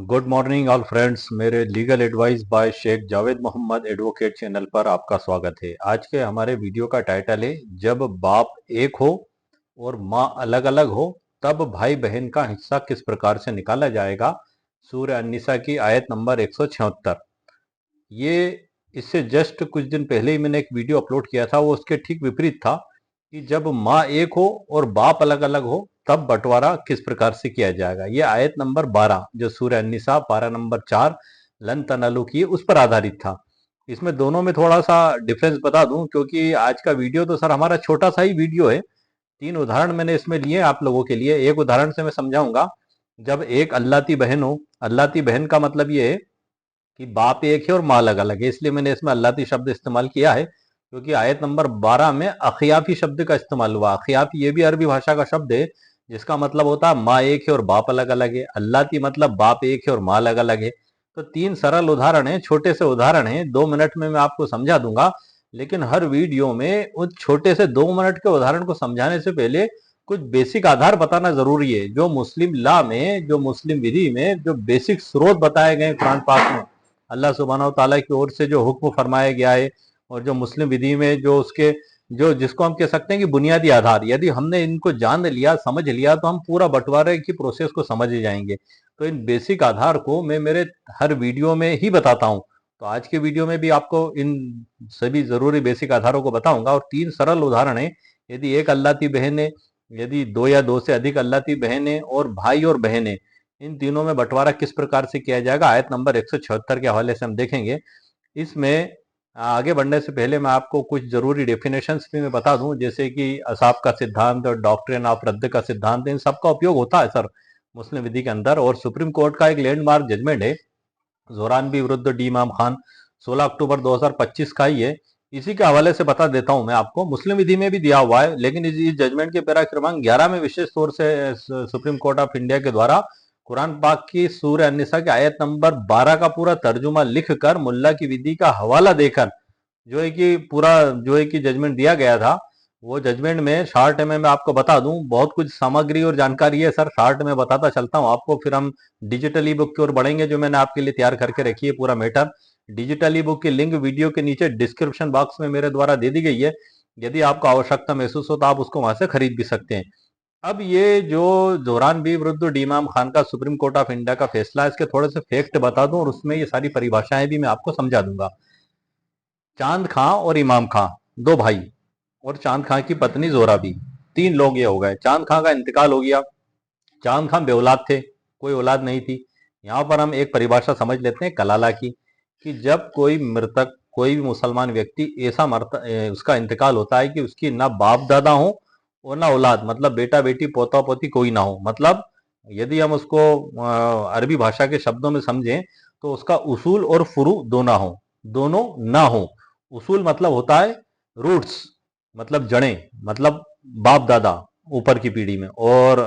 Good morning all friends. मेरे legal advice by Sheikh Javed Mohammad advocate channel पर आपका स्वागत है। आज के हमारे वीडियो का टाइटल है जब बाप एक हो और माँ अलग अलग हो तब भाई बहन का हिस्सा किस प्रकार से निकाला जाएगा। सूरह अन्निसा की आयत नंबर 176। ये इससे जस्ट कुछ दिन पहले ही मैंने एक वीडियो अपलोड किया था, वो उसके ठीक विपरीत था कि जब माँ एक हो और बाप अलग अलग हो तब बंटवारा किस प्रकार से किया जाएगा। ये आयत नंबर 12 जो सूरह अन्निसा पारा नंबर 4 लन तनालु की उस पर आधारित था। इसमें दोनों में थोड़ा सा डिफरेंस बता दूं, क्योंकि आज का वीडियो तो सर हमारा छोटा सा ही वीडियो है। 3 उदाहरण मैंने इसमें लिए आप लोगों के लिए। एक उदाहरण से मैं समझाऊंगा। जब एक अल्लाती बहन हो, अल्लाती बहन का मतलब ये है कि बाप एक है और माँ अलग अलग है, इसलिए मैंने इसमें अल्लाती शब्द इस्तेमाल किया है, क्योंकि आयत नंबर 12 में अखियाफी शब्द का इस्तेमाल हुआ। अखियाफी ये भी अरबी भाषा का शब्द है जिसका मतलब होता है माँ एक है और बाप अलग अलग है। अल्लाती मतलब बाप एक है और माँ अलग अलग है। तो 3 सरल उदाहरण है, छोटे से उदाहरण है, 2 मिनट में मैं आपको समझा दूंगा। लेकिन हर वीडियो में उस छोटे से 2 मिनट के उदाहरण को समझाने से पहले कुछ बेसिक आधार बताना जरूरी है। जो मुस्लिम लॉ में, जो मुस्लिम विधि में जो बेसिक स्रोत बताए गए कुरान पाक में, अल्लाह सुब्हानहू तआला की ओर से जो हुक्म फरमाया गया है, और जो मुस्लिम विधि में जो उसके जो जिसको हम कह सकते हैं कि बुनियादी आधार, यदि हमने इनको जान लिया, समझ लिया, तो हम पूरा बंटवारे की प्रोसेस को समझ ही जाएंगे। तो इन बेसिक आधार को मैं मेरे हर वीडियो में ही बताता हूँ। तो आज के वीडियो में भी आपको इन सभी जरूरी बेसिक आधारों को बताऊंगा। और 3 सरल उदाहरण है। यदि एक अल्लाती बहन है, यदि 2 या 2 से अधिक अल्लाती बहन है, और भाई और बहन है, इन तीनों में बंटवारा किस प्रकार से किया जाएगा आयत नंबर 176 के हवाले से हम देखेंगे। इसमें आगे बढ़ने से पहले मैं आपको कुछ जरूरी डेफिनेशंस भी मैं बता दूं, जैसे कि असाब का सिद्धांत और डॉक्ट्रिन ऑफ रद्द का सिद्धांत, इन सब का उपयोग होता है सर मुस्लिम विधि के अंदर। और सुप्रीम कोर्ट का एक लैंडमार्क जजमेंट है जोरानबी विरुद्ध डी इमाम खान, 16 अक्टूबर 2025 का ही है। इसी के हवाले से बता देता हूं मैं आपको। मुस्लिम विधि में भी दिया हुआ है, लेकिन इस जजमेंट के पैरा क्रमांक 11 में विशेष तौर से सुप्रीम कोर्ट ऑफ इंडिया के द्वारा कुरान पाक की सूरह अन्निसा की आयत नंबर 12 का पूरा तर्जुमा लिखकर मुल्ला की विधि का हवाला देकर जो है कि पूरा जो है कि जजमेंट दिया गया था। वो जजमेंट में शॉर्ट में मैं आपको बता दूं, बहुत कुछ सामग्री और जानकारी है सर, शॉर्ट में बताता चलता हूं आपको, फिर हम डिजिटल ई बुक की ओर बढ़ेंगे जो मैंने आपके लिए तैयार करके रखी है पूरा मैटर। डिजिटल ई बुक की लिंक वीडियो के नीचे डिस्क्रिप्शन बॉक्स में मेरे द्वारा दे दी गई है। यदि आपको आवश्यकता महसूस हो तो आप उसको वहां से खरीद भी सकते हैं। अब ये जो जोरान बी विरुद्ध डी इमाम खान का सुप्रीम कोर्ट ऑफ इंडिया का फैसला है, इसके थोड़े से फैक्ट बता दूं और उसमें ये सारी परिभाषाएं भी मैं आपको समझा दूंगा। चांद खां और इमाम खां, 2 भाई, और चांद खां की पत्नी जोरा भी, 3 लोग ये हो गए। चांद खां का इंतकाल हो गया। चांद खां बेऔलाद थे, कोई औलाद नहीं थी। यहाँ पर हम एक परिभाषा समझ लेते हैं कलाला की, कि जब कोई मृतक, कोई भी मुसलमान व्यक्ति ऐसा मरता, उसका इंतकाल होता है कि उसकी ना बाप दादा हो और ना औलाद, मतलब बेटा बेटी पोता पोती कोई ना हो। मतलब यदि हम उसको अरबी भाषा के शब्दों में समझें तो उसका उसूल और फुरू दोनों हो, दोनों ना हो। उसूल मतलब होता है रूट्स, मतलब जड़ें, मतलब बाप दादा ऊपर की पीढ़ी में, और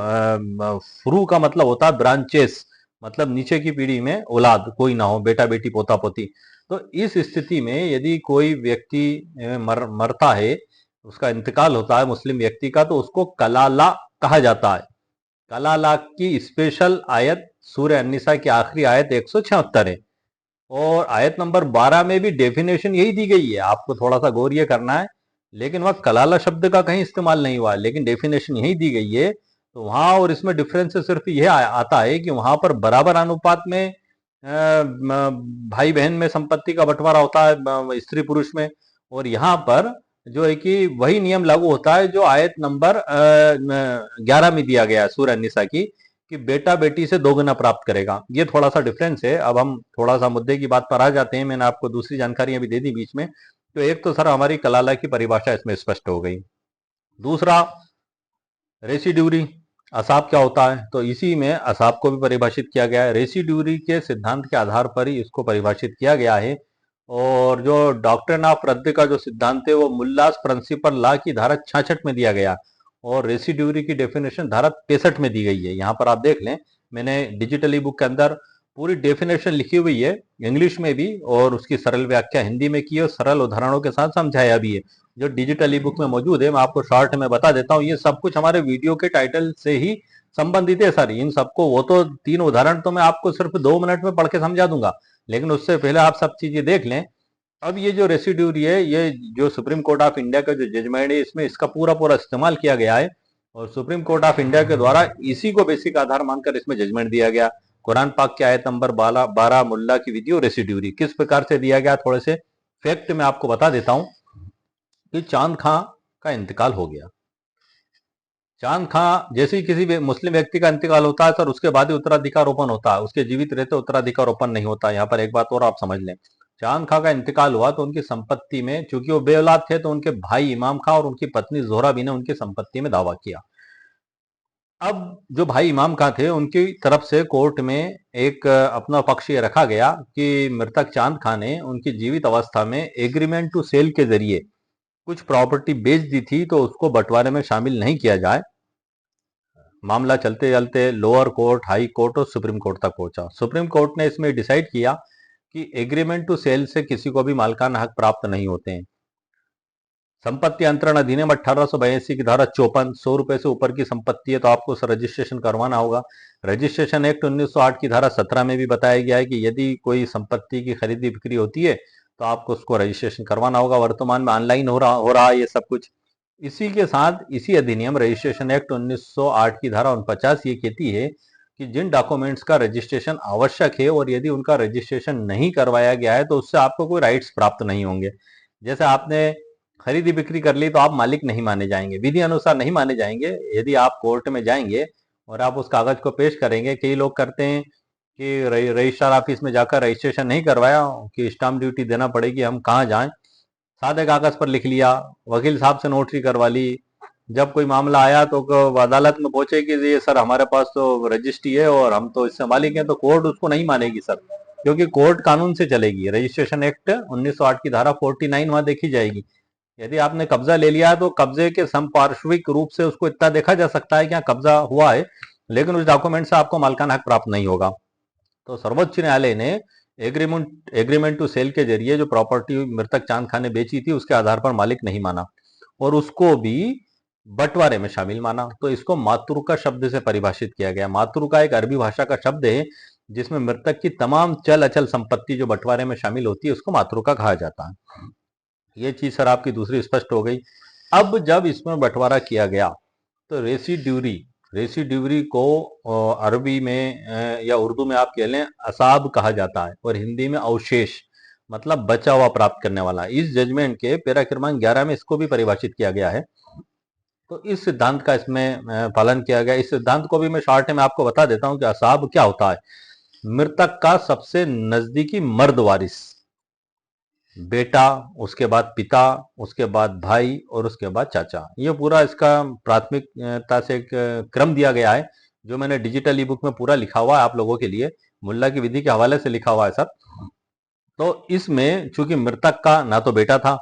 फ्रू का मतलब होता है ब्रांचेस, मतलब नीचे की पीढ़ी में औलाद कोई ना हो, बेटा बेटी पोता पोती। तो इस स्थिति में यदि कोई व्यक्ति मरता है, उसका इंतकाल होता है मुस्लिम व्यक्ति का, तो उसको कलाला कहा जाता है। कलाला की स्पेशल आयत सूरह अन्निसा की आखिरी आयत 176 है। और आयत नंबर 12 में भी डेफिनेशन यही दी गई है, आपको थोड़ा सा गौर ये करना है। लेकिन वह कलाला शब्द का कहीं इस्तेमाल नहीं हुआ है, लेकिन डेफिनेशन यही दी गई है। तो वहां और इसमें डिफरेंस सिर्फ यह आता है कि वहां पर बराबर अनुपात में भाई बहन में संपत्ति का बंटवारा होता है, स्त्री पुरुष में। और यहाँ पर जो है कि वही नियम लागू होता है जो आयत नंबर 11 में दिया गया है सूरह निसा की, कि बेटा बेटी से 2 गुना प्राप्त करेगा। ये थोड़ा सा डिफरेंस है। अब हम थोड़ा सा मुद्दे की बात पर आ जाते हैं। मैंने आपको दूसरी जानकारियां भी दे दी बीच में। तो एक तो सर हमारी कलाला की परिभाषा इसमें स्पष्ट हो गई। दूसरा, रेसिड्यूरी, असाब क्या होता है, तो इसी में असाब को भी परिभाषित किया गया है। रेसिड्यूरी के सिद्धांत के आधार पर ही इसको परिभाषित किया गया है। और जो डॉक्ट्रिन ऑफ रद्द का जो सिद्धांत है वो मुल्लास प्रिंसिपल लॉ की धारा 66 में दिया गया, और रेसिड्यूरी की डेफिनेशन धारा 65 में दी गई है। यहाँ पर आप देख लें, मैंने डिजिटल ई बुक के अंदर पूरी डेफिनेशन लिखी हुई है इंग्लिश में भी, और उसकी सरल व्याख्या हिंदी में की है, और सरल उदाहरणों के साथ समझाया भी है, जो डिजिटल ई बुक में मौजूद है। मैं आपको शॉर्ट में बता देता हूँ, ये सब कुछ हमारे वीडियो के टाइटल से ही संबंधित है सर इन सबको। वो तो 3 उदाहरण तो मैं आपको सिर्फ 2 मिनट में पढ़ के समझा दूंगा, लेकिन उससे पहले आप सब चीजें देख लें। अब ये जो रेसिड्यूरी है, ये जो सुप्रीम कोर्ट ऑफ इंडिया का जो जजमेंट है, इसमें इसका पूरा पूरा इस्तेमाल किया गया है और सुप्रीम कोर्ट ऑफ इंडिया के द्वारा इसी को बेसिक आधार मानकर इसमें जजमेंट दिया गया। कुरान पाक की आयत नंबर 12 मुल्ला की विधि और रेसिड्यूरी किस प्रकार से दिया गया, थोड़े से फैक्ट मैं आपको बता देता हूं कि चांद खां का इंतकाल हो गया। चांद खां जैसे ही किसी मुस्लिम व्यक्ति का इंतकाल होता है सर, उसके बाद ही उत्तराधिकारोपण होता है, उसके जीवित रहते उत्तराधिकारोपण नहीं होता। यहाँ पर एक बात और आप समझ लें, चांद खां का इंतकाल हुआ तो उनकी संपत्ति में, चूंकि वो बेऔलाद थे, तो उनके भाई इमाम खां और उनकी पत्नी जोहरा भी ने उनकी संपत्ति में दावा किया। अब जो भाई इमाम खां थे, उनकी तरफ से कोर्ट में एक अपना पक्ष ये रखा गया कि मृतक चांद खां ने उनकी जीवित अवस्था में एग्रीमेंट टू सेल के जरिए कुछ प्रॉपर्टी बेच दी थी, तो उसको बंटवारे में शामिल नहीं किया जाए। मामला चलते चलते लोअर कोर्ट, हाई कोर्ट और सुप्रीम कोर्ट तक पहुंचा। सुप्रीम कोर्ट ने इसमें डिसाइड किया कि एग्रीमेंट टू सेल से किसी को भी मालिकाना हक प्राप्त नहीं होते हैं। संपत्ति अंतरण अधिनियम 1882 की धारा 54, 100 रुपए से ऊपर की संपत्ति है तो आपको रजिस्ट्रेशन करवाना होगा। रजिस्ट्रेशन एक्ट 1908 की धारा 17 में भी बताया गया है कि यदि कोई संपत्ति की खरीदी बिक्री होती है तो आपको उसको रजिस्ट्रेशन करवाना होगा। वर्तमान में ऑनलाइन हो रहा है ये सब कुछ। इसी के साथ इसी अधिनियम रजिस्ट्रेशन एक्ट 1908 की धारा 49 ये कहती है कि जिन डॉक्यूमेंट्स का रजिस्ट्रेशन आवश्यक है और यदि उनका रजिस्ट्रेशन नहीं करवाया गया है तो उससे आपको कोई राइट्स प्राप्त नहीं होंगे। जैसे आपने खरीदी बिक्री कर ली तो आप मालिक नहीं माने जाएंगे, विधि अनुसार नहीं माने जाएंगे। यदि आप कोर्ट में जाएंगे और आप उस कागज को पेश करेंगे, कई लोग करते हैं कि रजिस्ट्रार ऑफिस में जाकर रजिस्ट्रेशन नहीं करवाया कि स्टाम्प ड्यूटी देना पड़ेगी, हम कहाँ जाएं, सादे कागज पर लिख लिया, वकील साहब से नोटरी करवा ली। जब कोई मामला आया तो अदालत में पहुंचे कि ये सर हमारे पास तो रजिस्ट्री है और हम तो इससे मालिक हैं, तो कोर्ट उसको नहीं मानेगी सर, क्योंकि कोर्ट कानून से चलेगी। रजिस्ट्रेशन एक्ट 1908 की धारा 49 वहां देखी जाएगी। यदि आपने कब्जा ले लिया है तो कब्जे के संपार्श्विक रूप से उसको इतना देखा जा सकता है कि यहाँ कब्जा हुआ है, लेकिन उस डॉक्यूमेंट से आपको मालिकाना हक प्राप्त नहीं होगा। तो सर्वोच्च न्यायालय ने एग्रीमेंट टू सेल के जरिए जो प्रॉपर्टी मृतक चांद खां ने बेची थी उसके आधार पर मालिक नहीं माना और उसको भी बंटवारे में शामिल माना। तो इसको मातृका शब्द से परिभाषित किया गया। मातृका एक अरबी भाषा का शब्द है जिसमें मृतक की तमाम चल अचल संपत्ति जो बंटवारे में शामिल होती है उसको मातृका कहा जाता है। ये चीज सर आपकी दूसरी स्पष्ट हो गई। अब जब इसमें बंटवारा किया गया तो रेसिड्यूरी को अरबी में या उर्दू में आप कह लें असाब कहा जाता है और हिंदी में अवशेष, मतलब बचा हुआ प्राप्त करने वाला। इस जजमेंट के पैरा क्रमांक 11 में इसको भी परिभाषित किया गया है। तो इस सिद्धांत का इसमें पालन किया गया। इस सिद्धांत को भी मैं शॉर्ट में आपको बता देता हूं कि असाब क्या होता है। मृतक का सबसे नजदीकी मर्द वारिस, बेटा, उसके बाद पिता, उसके बाद भाई और उसके बाद चाचा। ये पूरा इसका प्राथमिकता से एक क्रम दिया गया है जो मैंने डिजिटल ई बुक में पूरा लिखा हुआ है आप लोगों के लिए, मुल्ला की विधि के हवाले से लिखा हुआ है सर। तो इसमें चूंकि मृतक का ना तो बेटा था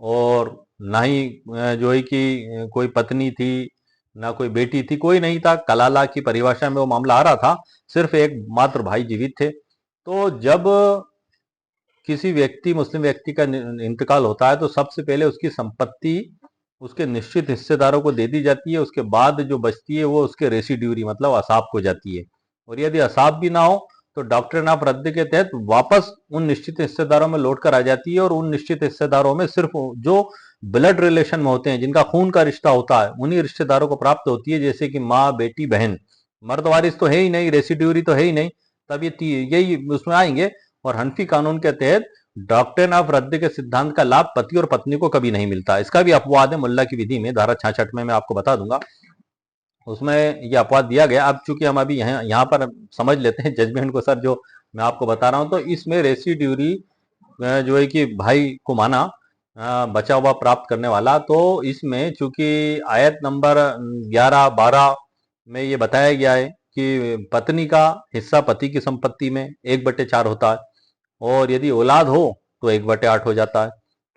और ना ही जो है कि कोई पत्नी थी, ना कोई बेटी थी, कोई नहीं था। कलाला की परिभाषा में वो मामला आ रहा था, सिर्फ एक मात्र भाई जीवित थे। तो जब किसी व्यक्ति, मुस्लिम व्यक्ति का इंतकाल होता है तो सबसे पहले उसकी संपत्ति उसके निश्चित हिस्सेदारों को दे दी जाती है। उसके बाद जो बचती है वो उसके रेसिड्यूरी मतलब असाब को जाती है। और यदि असाब भी ना हो तो डॉक्ट्रिन ऑफ रद्द के तहत वापस उन निश्चित हिस्सेदारों में लौट कर आ जाती है। और उन निश्चित हिस्सेदारों में सिर्फ जो ब्लड रिलेशन में होते हैं, जिनका खून का रिश्ता होता है, उन्हीं रिश्तेदारों को प्राप्त होती है, जैसे कि माँ, बेटी, बहन। मर्द वारिस तो है ही नहीं, रेसिड्यूरी तो है ही नहीं, तब ये यही उसमें आएंगे। और हनफी कानून के तहत डॉक्ट्रिन ऑफ रद्द के सिद्धांत का लाभ पति और पत्नी को कभी नहीं मिलता। इसका भी अपवाद है मुल्ला की विधि में, धारा 66 में मैं आपको बता दूंगा, उसमें ये अपवाद दिया गया। अब चूंकि हम अभी यहाँ पर समझ लेते हैं जजमेंट को सर, जो मैं आपको बता रहा हूँ। तो इसमें रेसिड्यूरी जो है कि भाई को माना बचा हुआ प्राप्त करने वाला। तो इसमें चूंकि आयत नंबर 11-12 में ये बताया गया है कि पत्नी का हिस्सा पति की संपत्ति में 1/4 होता है और यदि औलाद हो तो 1/8 हो जाता है।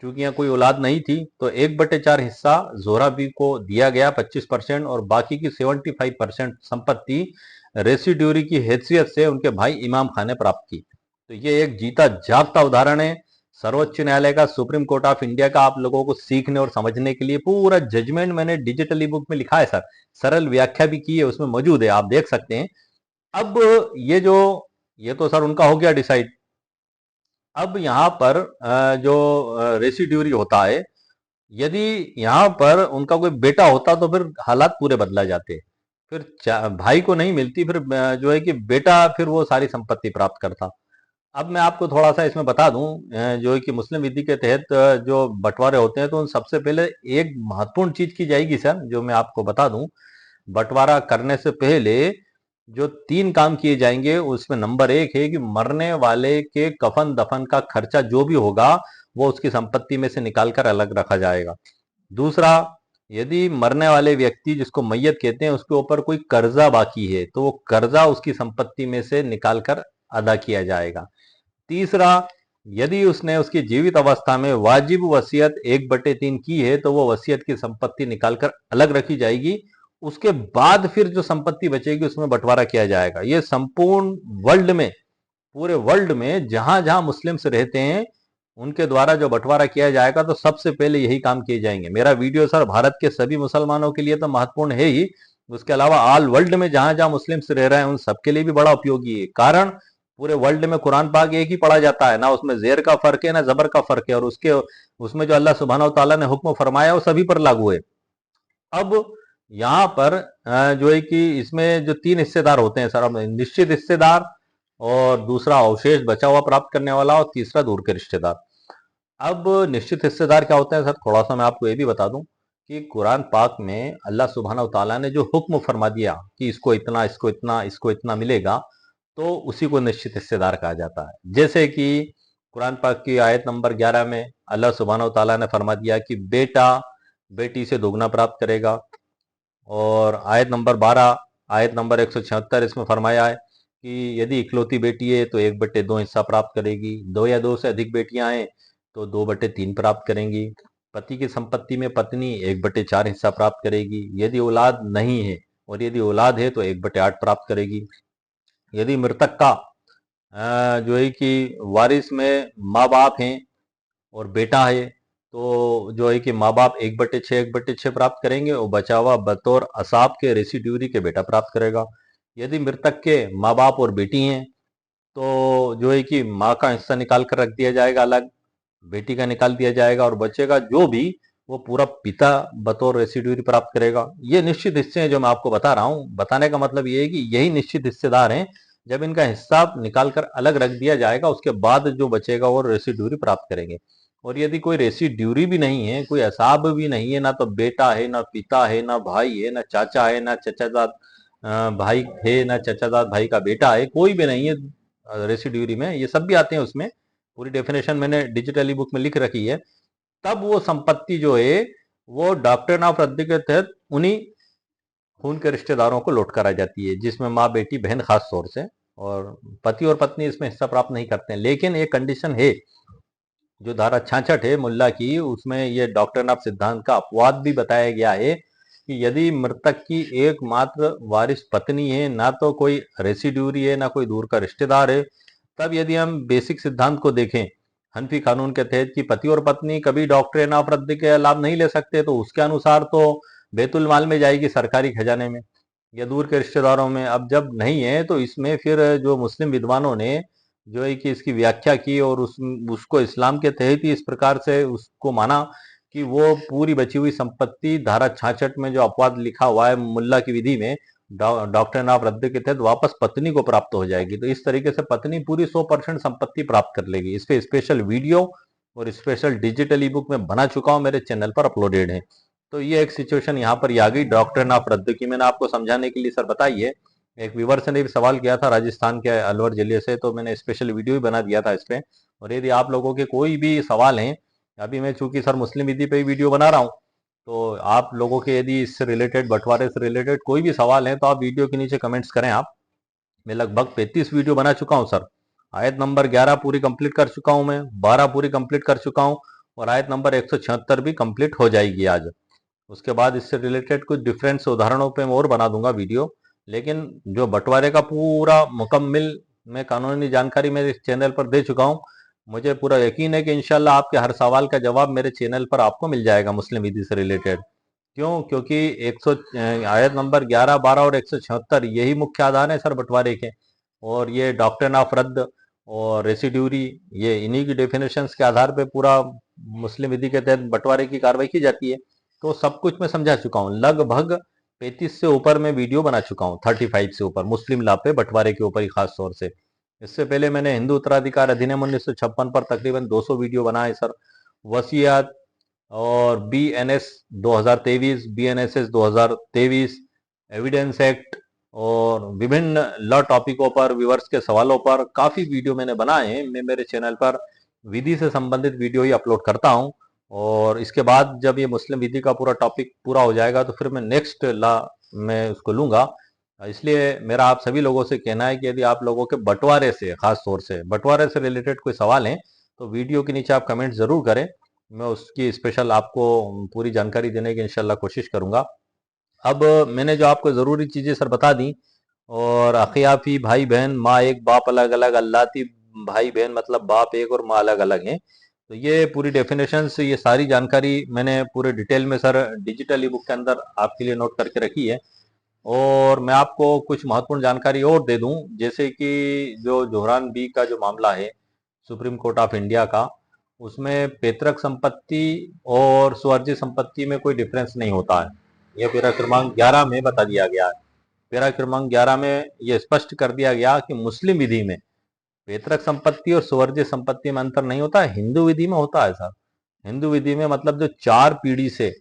क्योंकि यहाँ कोई औलाद नहीं थी तो 1/4 हिस्सा जोहरा बी को दिया गया 25% और बाकी की 75% संपत्ति रेसिड्यूरी की हैसियत से उनके भाई इमाम खान ने प्राप्त की। तो ये एक जीता जागता उदाहरण है सर्वोच्च न्यायालय का, सुप्रीम कोर्ट ऑफ इंडिया का आप लोगों को सीखने और समझने के लिए पूरा जजमेंट मैंने डिजिटल ई बुक में लिखा है सर। सरल व्याख्या भी की है, उसमें मौजूद है, आप देख सकते हैं। अब ये जो, ये तो सर उनका हो गया डिसाइड। अब यहाँ पर जो रेसिड्यूरी होता है, यदि यहाँ पर उनका कोई बेटा होता तो फिर हालात पूरे बदला जाते। फिर भाई को नहीं मिलती, फिर जो है कि बेटा फिर वो सारी संपत्ति प्राप्त करता। अब मैं आपको थोड़ा सा इसमें बता दूं, जो है कि मुस्लिम विधि के तहत जो बंटवारे होते हैं, तो उन सबसे पहले एक महत्वपूर्ण चीज की जाएगी सर, जो मैं आपको बता दूं। बंटवारा करने से पहले जो 3 काम किए जाएंगे, उसमें नंबर 1 है कि मरने वाले के कफन दफन का खर्चा जो भी होगा वो उसकी संपत्ति में से निकालकर अलग रखा जाएगा। दूसरा, यदि मरने वाले व्यक्ति, जिसको मैयत कहते हैं, उसके ऊपर कोई कर्जा बाकी है तो वो कर्जा उसकी संपत्ति में से निकालकर अदा किया जाएगा। तीसरा, यदि उसने उसकी जीवित अवस्था में वाजिब वसीयत 1/3 की है तो वो वसीयत की संपत्ति निकालकर अलग रखी जाएगी। उसके बाद फिर जो संपत्ति बचेगी उसमें बंटवारा किया जाएगा। ये संपूर्ण वर्ल्ड में, पूरे वर्ल्ड में जहां जहां मुस्लिम्स रहते हैं उनके द्वारा जो बंटवारा किया जाएगा, तो सबसे पहले यही काम किए जाएंगे। मेरा वीडियो सर भारत के सभी मुसलमानों के लिए तो महत्वपूर्ण है ही, उसके अलावा ऑल वर्ल्ड में जहां जहां मुस्लिम्स रह रहे हैं उन सबके लिए भी बड़ा उपयोगी है। कारण पूरे वर्ल्ड में कुरान पाक एक ही पढ़ा जाता है, ना उसमें जेर का फर्क है ना जबर का फर्क है, और उसके उसमें जो अल्लाह सुब्हानहू तआला ने हुक्म फरमाया वो सभी पर लागू है। अब यहाँ पर जो है कि इसमें जो 3 हिस्सेदार होते हैं सर, निश्चित हिस्सेदार, और दूसरा अवशेष बचा हुआ प्राप्त करने वाला, और तीसरा दूर के रिश्तेदार। अब निश्चित हिस्सेदार क्या होते हैं सर, थोड़ा सा मैं आपको ये भी बता दूं कि कुरान पाक में अल्लाह सुब्हानहू तआला ने जो हुक्म फरमा दिया कि इसको इतना, इसको इतना, इसको इतना मिलेगा, तो उसी को निश्चित हिस्सेदार कहा जाता है। जैसे कि कुरान पाक की आयत नंबर 11 में अल्लाह सुब्हानहू तआला ने फरमा दिया कि बेटा बेटी से दोगुना प्राप्त करेगा, और आयत नंबर 12, आयत नंबर 176 इसमें फरमाया है कि यदि इकलौती बेटी है तो 1/2 हिस्सा प्राप्त करेगी, 2 या 2 से अधिक बेटियां हैं तो 2/3 प्राप्त करेंगी। पति की संपत्ति में पत्नी 1/4 हिस्सा प्राप्त करेगी। यदि औलाद नहीं है, और यदि औलाद है तो 1/8 प्राप्त करेगी। यदि मृतक का जो है कि वारिस में माँ बाप हैं और बेटा है, तो जो है कि माँ बाप 1/6 1/6 प्राप्त करेंगे, और बचा हुआ बतौर असाब के रेसिड्यूरी के बेटा प्राप्त करेगा। यदि मृतक के माँ बाप और बेटी हैं तो जो है कि माँ का हिस्सा निकाल कर रख दिया जाएगा अलग, बेटी का निकाल दिया जाएगा, और बचेगा जो भी वो पूरा पिता बतौर रेसिड्यूरी प्राप्त करेगा। ये निश्चित हिस्से हैं जो मैं आपको बता रहा हूँ। बताने का मतलब ये है कि यही निश्चित हिस्सेदार हैं। जब इनका हिस्सा निकाल कर अलग रख दिया जाएगा, उसके बाद जो बचेगा वो रेसिड्यूरी प्राप्त करेंगे। और यदि कोई रेसिड्यूरी भी नहीं है, कोई असाब भी नहीं है, ना तो बेटा है, ना पिता है, ना भाई है, ना चाचा है, ना चचाजाद भाई है, ना चचाजाद भाई का बेटा है, कोई भी नहीं है रेसिड्यूरी में, ये सब भी आते हैं उसमें, पूरी डेफिनेशन मैंने डिजिटल ई बुक में लिख रखी है। तब वो संपत्ति जो है वो डॉक्ट्रिन ऑफ रद्द के तहत उन्हीं खून के रिश्तेदारों को लौट कर आ जाती है, जिसमें माँ बेटी बहन खास तौर से, और पति और पत्नी इसमें हिस्सा प्राप्त नहीं करते हैं। लेकिन एक कंडीशन है, जो धारा 66 है मुल्ला की, उसमें ये डॉक्ट्रिन ऑफ सिद्धांत का अपवाद भी बताया गया है कि यदि मृतक की एकमात्र वारिस पत्नी है, ना तो कोई रेसिड्यूरी है, ना कोई दूर का रिश्तेदार है, तब यदि हम बेसिक सिद्धांत को देखें हनफी कानून के तहत कि पति और पत्नी कभी डॉक्ट्रिन ऑफ रद्द के लाभ नहीं ले सकते, तो उसके अनुसार तो बैतुल माल में जाएगी, सरकारी खजाने में, या दूर के रिश्तेदारों में। अब जब नहीं है तो इसमें फिर जो मुस्लिम विद्वानों ने जो है कि इसकी व्याख्या की, और उसको इस्लाम के तहत ही इस प्रकार से उसको माना कि वो पूरी बची हुई संपत्ति धारा 66 में जो अपवाद लिखा हुआ है मुल्ला की विधि में, डॉक्ट्रिन ऑफ रद्द के तहत वापस पत्नी को प्राप्त हो जाएगी। तो इस तरीके से पत्नी पूरी 100% संपत्ति प्राप्त कर लेगी। इस पे स्पेशल वीडियो और स्पेशल डिजिटल ई बुक में बना चुका हूं, मेरे चैनल पर अपलोडेड है। तो ये एक सिचुएशन यहाँ पर आ गई डॉक्ट्रिन ऑफ रद्द की, मैंने आपको समझाने के लिए सर बताई है। एक व्यूवर ने भी सवाल किया था राजस्थान के अलवर जिले से, तो मैंने स्पेशल वीडियो भी बना दिया था इस पे। और यदि आप लोगों के कोई भी सवाल हैं, अभी मैं चूंकि सर मुस्लिम विधि पे ही वीडियो बना रहा हूँ, तो आप लोगों के यदि इससे रिलेटेड, बंटवारे से रिलेटेड कोई भी सवाल है, तो आप वीडियो के नीचे कमेंट्स करें आप। मैं लगभग 35 वीडियो बना चुका हूं सर। आयत नंबर 11 पूरी कंप्लीट कर चुका हूं, मैं 12 पूरी कंप्लीट कर चुका हूं, और आयत नंबर 176 भी कंप्लीट हो जाएगी आज। उसके बाद इससे रिलेटेड कुछ डिफरेंस उदाहरणों पे मैं और बना दूंगा वीडियो। लेकिन जो बंटवारे का पूरा मुकम्मिल मैं कानूनी जानकारी मेरे इस चैनल पर दे चुका हूँ। मुझे पूरा यकीन है कि इंशाल्लाह आपके हर सवाल का जवाब मेरे चैनल पर आपको मिल जाएगा मुस्लिम विधि से रिलेटेड। क्यों? क्योंकि 100 आयत नंबर 11, 12 और 176 यही मुख्य आधार है सर बंटवारे के। और ये डॉक्ट्रिन ऑफ रद्द और रेसिड्यूरी, ये इन्हीं की डेफिनेशंस के आधार पे पूरा मुस्लिम विधि के तहत बंटवारे की कार्रवाई की जाती है। तो सब कुछ मैं समझा चुका हूँ। लगभग 35 से ऊपर मैं वीडियो बना चुका हूँ, 35 से ऊपर मुस्लिम लॉ पे बंटवारे के ऊपर ही खास तौर से। इससे पहले मैंने हिंदू उत्तराधिकार अधिनियम 1956 पर तकरीबन 200 वीडियो बनाए सर। वसीयत और BNS 2023, BNSS 2023, एविडेंस एक्ट और विभिन्न लॉ टॉपिकों पर व्यूअर्स के सवालों पर काफी वीडियो मैंने बनाए हैं। मैं मेरे चैनल पर विधि से संबंधित वीडियो ही अपलोड करता हूं। और इसके बाद जब ये मुस्लिम विधि का पूरा टॉपिक पूरा हो जाएगा तो फिर मैं नेक्स्ट लॉ में उसको लूंगा। इसलिए मेरा आप सभी लोगों से कहना है कि यदि आप लोगों के बंटवारे से, खास तौर से बंटवारे से रिलेटेड कोई सवाल है तो वीडियो के नीचे आप कमेंट जरूर करें। मैं उसकी स्पेशल आपको पूरी जानकारी देने की इंशाल्लाह कोशिश करूंगा। अब मैंने जो आपको ज़रूरी चीज़ें सर बता दी, और अखियाफी भाई बहन माँ एक बाप अलग अलग, अल्लाती भाई बहन मतलब बाप एक और माँ अलग अलग हैं। तो ये पूरी डेफिनेशन से ये सारी जानकारी मैंने पूरे डिटेल में सर डिजिटल ई बुक के अंदर आपके लिए नोट करके रखी है। और मैं आपको कुछ महत्वपूर्ण जानकारी और दे दूं, जैसे कि जो जोहरान बी का जो मामला है सुप्रीम कोर्ट ऑफ इंडिया का, उसमें पैतृक संपत्ति और स्वर्जीय संपत्ति में कोई डिफरेंस नहीं होता है। यह पैरा क्रमांक 11 में बता दिया गया है। पैरा क्रमांक 11 में यह स्पष्ट कर दिया गया कि मुस्लिम विधि में पैतृक संपत्ति और स्वर्जीय संपत्ति में अंतर नहीं होता है, हिंदू विधि में होता है सर। हिंदू विधि में मतलब जो 4 पीढ़ी से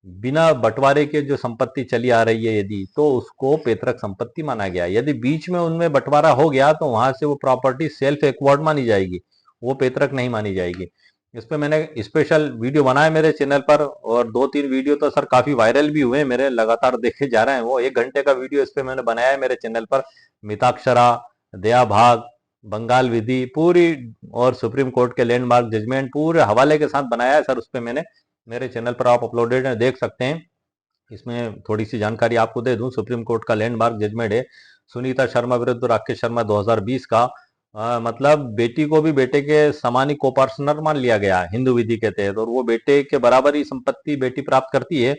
बिना बंटवारे के जो संपत्ति चली आ रही है यदि, तो उसको पैतृक संपत्ति माना गया। यदि बीच में उनमें बंटवारा हो गया तो वहां से वो प्रॉपर्टी सेल्फ एक्वायर्ड मानी जाएगी, वो पैतृक नहीं मानी जाएगी। इस पे मैंने स्पेशल वीडियो बनाए मेरे चैनल पर, और 2-3 वीडियो तो सर काफी वायरल भी हुए मेरे, लगातार देखे जा रहे हैं। वो 1 घंटे का वीडियो इस पे मैंने बनाया है मेरे चैनल पर। मिताक्षरा, दया भाग, बंगाल विधि पूरी, और सुप्रीम कोर्ट के लैंडमार्क जजमेंट पूरे हवाले के साथ बनाया है सर। उस पर मैंने मेरे चैनल पर आप अपलोडेड है, देख सकते हैं। इसमें थोड़ी सी जानकारी आपको दे दूं, सुप्रीम कोर्ट का लैंडमार्क जजमेंट है सुनीता शर्मा विरुद्ध राकेश शर्मा 2020 का। मतलब बेटी को भी बेटे के समान ही कोपार्टनर मान लिया गया है हिंदू विधि के तहत, और वो बेटे के बराबर ही संपत्ति बेटी प्राप्त करती है।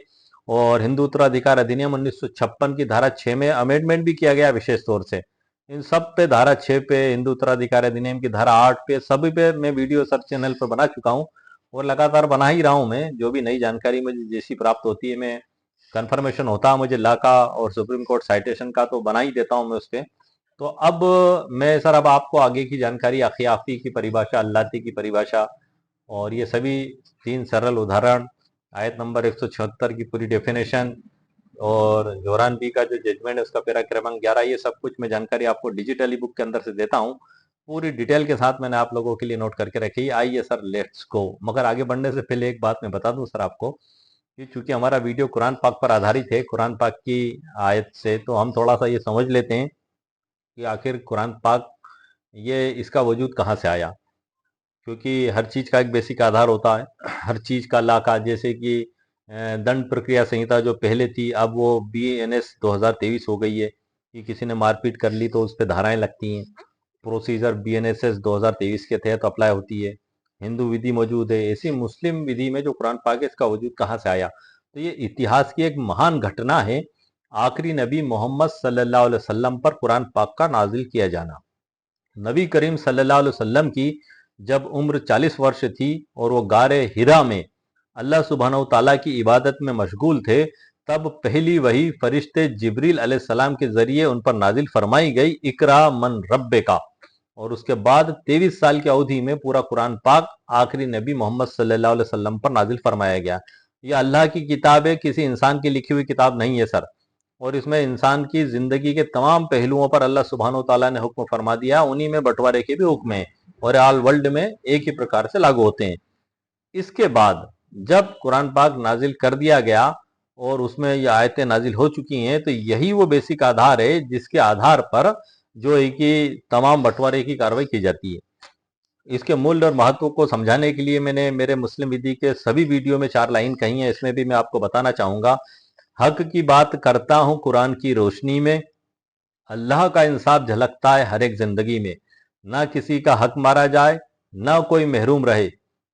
और हिंदू उत्तराधिकार अधिनियम 1956 की धारा 6 में अमेंडमेंट भी किया गया विशेष तौर से। इन सब पे, धारा 6 पे, हिंदू उत्तराधिकार अधिनियम की धारा 8 पे, सभी पे मैं वीडियो सर चैनल पर बना चुका हूँ, और लगातार बना ही रहा हूँ। मैं जो भी नई जानकारी मुझे जैसी प्राप्त होती है, मैं कंफर्मेशन होता है मुझे ला का और सुप्रीम कोर्ट साइटेशन का, तो बना ही देता हूँ मैं उस पर। तो अब मैं सर अब आपको आगे की जानकारी, अखियाफी की परिभाषा, अल्लाती की परिभाषा, और ये सभी 3 सरल उदाहरण, आयत नंबर 176 की पूरी डेफिनेशन, और जोरान बी का जो जजमेंट है उसका पैरा क्रमांक 11, ये सब कुछ मैं जानकारी आपको डिजिटली बुक के अंदर से देता हूँ। पूरी डिटेल के साथ मैंने आप लोगों के लिए नोट करके रखी है। आइए सर, लेट्स गो। मगर आगे बढ़ने से पहले एक बात मैं बता दूं सर आपको, कि चूंकि हमारा वीडियो कुरान पाक पर आधारित है, कुरान पाक की आयत से, तो हम थोड़ा सा ये समझ लेते हैं कि आखिर कुरान पाक ये इसका वजूद कहाँ से आया। क्योंकि हर चीज का एक बेसिक आधार होता है, हर चीज का लाका। जैसे कि दंड प्रक्रिया संहिता जो पहले थी, अब वो BNS 2023 हो गई है, कि किसी ने मारपीट कर ली तो उस पर धाराएं लगती हैं। प्रोसीजर BNSS 2023 के तहत अप्लाई होती है। हिंदू विधि मौजूद है, ऐसी मुस्लिम विधि में जो कुरान पाक है, इसका वजूद कहाँ से आया? तो ये इतिहास की एक महान घटना है, आखिरी नबी मोहम्मद सल्लल्लाहु अलैहि वसल्लम पर कुरान पाक का नाजिल किया जाना। नबी करीम सल्लल्लाहु अलैहि वसल्लम की जब उम्र 40 वर्ष थी और वो गारे हिरा में अल्लाह सुब्हानहू ताला की इबादत में मशगूल थे, तब पहली वही फरिश्ते जिब्रील अलैहिस्सलाम के जरिए उन पर नाजिल फरमाई गई, इकरा मन रब्बे का। और उसके बाद 23 साल की अवधि में पूरा कुरान पाक आखिरी नबी मोहम्मद सल्लल्लाहु अलैहि वसल्लम पर नाजिल फरमाया गया। यह अल्लाह की किताब है, किसी इंसान की लिखी हुई किताब नहीं है सर। और इसमें इंसान की जिंदगी के तमाम पहलुओं पर अल्लाह सुब्हानहू तआला ने हुक्म फरमा दिया, उन्हीं में बंटवारे के भी हुक्म है, और ऑल वर्ल्ड में एक ही प्रकार से लागू होते हैं। इसके बाद जब कुरान पाक नाजिल कर दिया गया और उसमें ये आयतें नाजिल हो चुकी हैं, तो यही वो बेसिक आधार है जिसके आधार पर जो है कि तमाम बंटवारे की कार्रवाई की जाती है। इसके मूल्य और महत्व को समझाने के लिए मैंने मेरे मुस्लिम विधि के सभी वीडियो में 4 लाइन कही है। इसमें भी मैं आपको बताना चाहूंगा, हक की बात करता हूं कुरान की रोशनी में, अल्लाह का इंसाफ झलकता है हर एक जिंदगी में। ना किसी का हक मारा जाए, ना कोई महरूम रहे।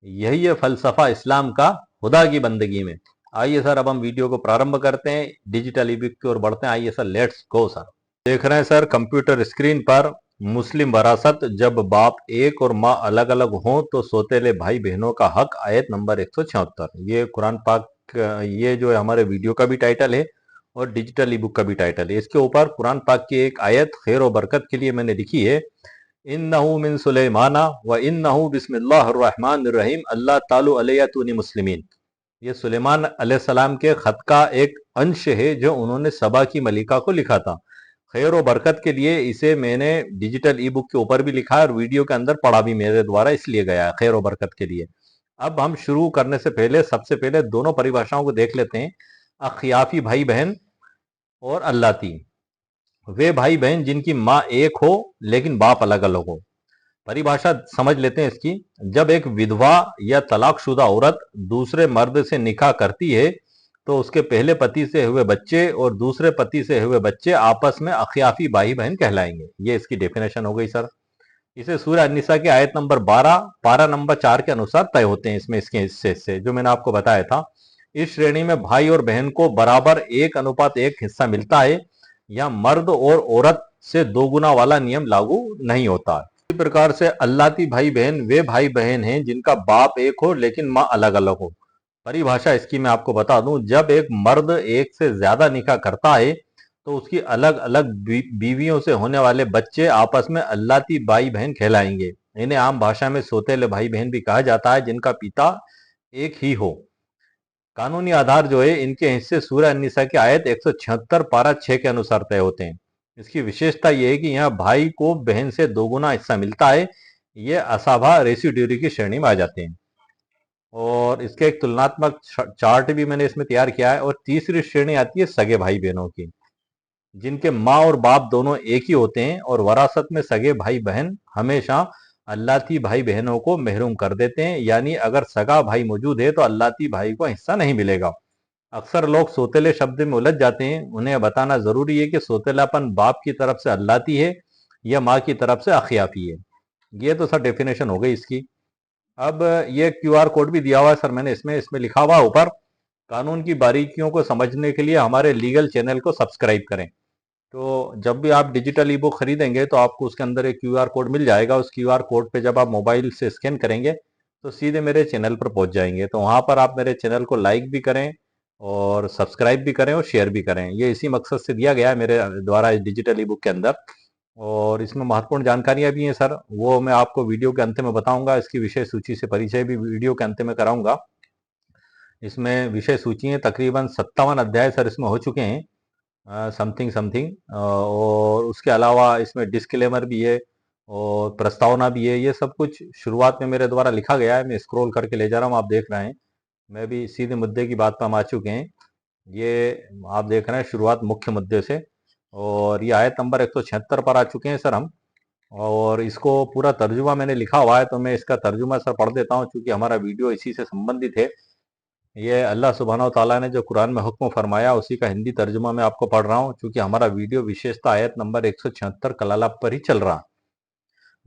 यही है फलसफा इस्लाम का खुदा की बंदगी में। आइए सर, अब हम वीडियो को प्रारंभ करते हैं, डिजिटल ई बुक की ओर बढ़ते हैं। आइए सर, लेट्स गो सर। देख रहे हैं सर कंप्यूटर स्क्रीन पर, मुस्लिम वरासत, जब बाप एक और माँ अलग अलग हों तो सोतेले भाई बहनों का हक, आयत नंबर 176। ये कुरान पाक, ये जो है हमारे वीडियो का भी टाइटल है और डिजिटल ई बुक का भी टाइटल है। इसके ऊपर कुरान पाक की एक आयत खैर और बरकत के लिए मैंने लिखी है, इन्नहु मिन सुलेमाना व इन्नहु बिस्मिल्लाहिर रहमानिर रहीम अल्लाह तालु अलैयतुनी मुस्लिमीन। ये सुलेमान अलैहिस्सलाम के खत का एक अंश है जो उन्होंने सबा की मलिका को लिखा था। खैर और बरकत के लिए इसे मैंने डिजिटल ई बुक के ऊपर भी लिखा है और वीडियो के अंदर पढ़ा भी मेरे द्वारा इसलिए गया है, खैर और बरकत के लिए। अब हम शुरू करने से पहले सबसे पहले दोनों परिभाषाओं को देख लेते हैं। अखियाफी भाई बहन और अल्लाती, वे भाई बहन जिनकी माँ एक हो लेकिन बाप अलग अलग हो। परिभाषा समझ लेते हैं इसकी। जब एक विधवा या तलाकशुदा औरत दूसरे मर्द से निकाह करती है तो उसके पहले पति से हुए बच्चे और दूसरे पति से हुए बच्चे आपस में अखियाफी भाई बहन कहलाएंगे। ये इसकी डेफिनेशन हो गई सर। इसे सूरह अन्निसा की आयत नंबर 12 पारा नंबर 4 के अनुसार तय होते हैं इसमें इसके हिस्से से, जो मैंने आपको बताया था। इस श्रेणी में भाई और बहन को बराबर 1:1 हिस्सा मिलता है। या मर्द और औरत से दोगुना वाला नियम लागू नहीं होता। इसी प्रकार से अल्लाती भाई बहन वे भाई बहन हैं जिनका बाप एक हो लेकिन माँ अलग अलग हो। परिभाषा इसकी मैं आपको बता दूं, जब एक मर्द एक से ज्यादा निकाह करता है तो उसकी अलग अलग बीवियों से होने वाले बच्चे आपस में अल्लाती भाई बहन कहलाएंगे। इन्हें आम भाषा में सोतेले भाई बहन भी कहा जाता है जिनका पिता एक ही हो। कानूनी आधार जो है इनके हिस्से सूरह अन्निसा की आयत 176 पारा 6 के अनुसार तय होते हैं। इसकी विशेषता यह है कि यहाँ भाई को बहन से दोगुना हिस्सा मिलता है। ये असाभा रेसिड्यूरी की श्रेणी में आ जाते हैं। और इसके एक तुलनात्मक चार्ट भी मैंने इसमें तैयार किया है। और तीसरी श्रेणी आती है सगे भाई बहनों की, जिनके माँ और बाप दोनों एक ही होते हैं और वरासत में सगे भाई बहन हमेशा अल्लाती भाई बहनों को महरूम कर देते हैं। यानी अगर सगा भाई मौजूद है तो अल्लाती भाई को हिस्सा नहीं मिलेगा। अक्सर लोग सोतेले शब्द में उलझ जाते हैं। उन्हें बताना जरूरी है कि सोतेलापन बाप की तरफ से अल्लाती है या माँ की तरफ से अखियाफी है। ये तो सर डेफिनेशन हो गई इसकी। अब ये क्यूआर कोड भी दिया हुआ है सर मैंने इसमें इसमें लिखा हुआ ऊपर, कानून की बारीकियों को समझने के लिए हमारे लीगल चैनल को सब्सक्राइब करें। तो जब भी आप डिजिटल ई बुक खरीदेंगे तो आपको उसके अंदर एक क्यूआर कोड मिल जाएगा। उस क्यूआर कोड पे जब आप मोबाइल से स्कैन करेंगे तो सीधे मेरे चैनल पर पहुंच जाएंगे। तो वहां पर आप मेरे चैनल को लाइक भी करें और सब्सक्राइब भी करें और शेयर भी करें। ये इसी मकसद से दिया गया है मेरे द्वारा इस डिजिटल ई बुक के अंदर। और इसमें महत्वपूर्ण जानकारियां भी हैं सर, वो मैं आपको वीडियो के अंत में बताऊंगा। इसकी विषय सूची से परिचय भी वीडियो के अंत में कराऊंगा। इसमें विषय सूची है तकरीबन 57 अध्याय सर इसमें हो चुके हैं, समथिंग समथिंग। और उसके अलावा इसमें डिस्क्लेमर भी है और प्रस्तावना भी है। ये सब कुछ शुरुआत में मेरे द्वारा लिखा गया है। मैं स्क्रॉल करके ले जा रहा हूँ, आप देख रहे हैं। मैं भी सीधे मुद्दे की बात पर हम आ चुके हैं। ये आप देख रहे हैं शुरुआत मुख्य मुद्दे से। और ये आयत नंबर 176 पर आ चुके हैं सर हम। और इसको पूरा तर्जुमा मैंने लिखा हुआ है तो मैं इसका तर्जुमा सर पढ़ देता हूँ क्योंकि हमारा वीडियो इसी से संबंधित है। ये अल्लाह सुब्हानहू तआला ने जो कुरान में हुक्म फरमाया उसी का हिंदी तर्जुमा मैं आपको पढ़ रहा हूँ क्योंकि हमारा वीडियो विशेषता आयत नंबर 176 कलाला पर ही चल रहा।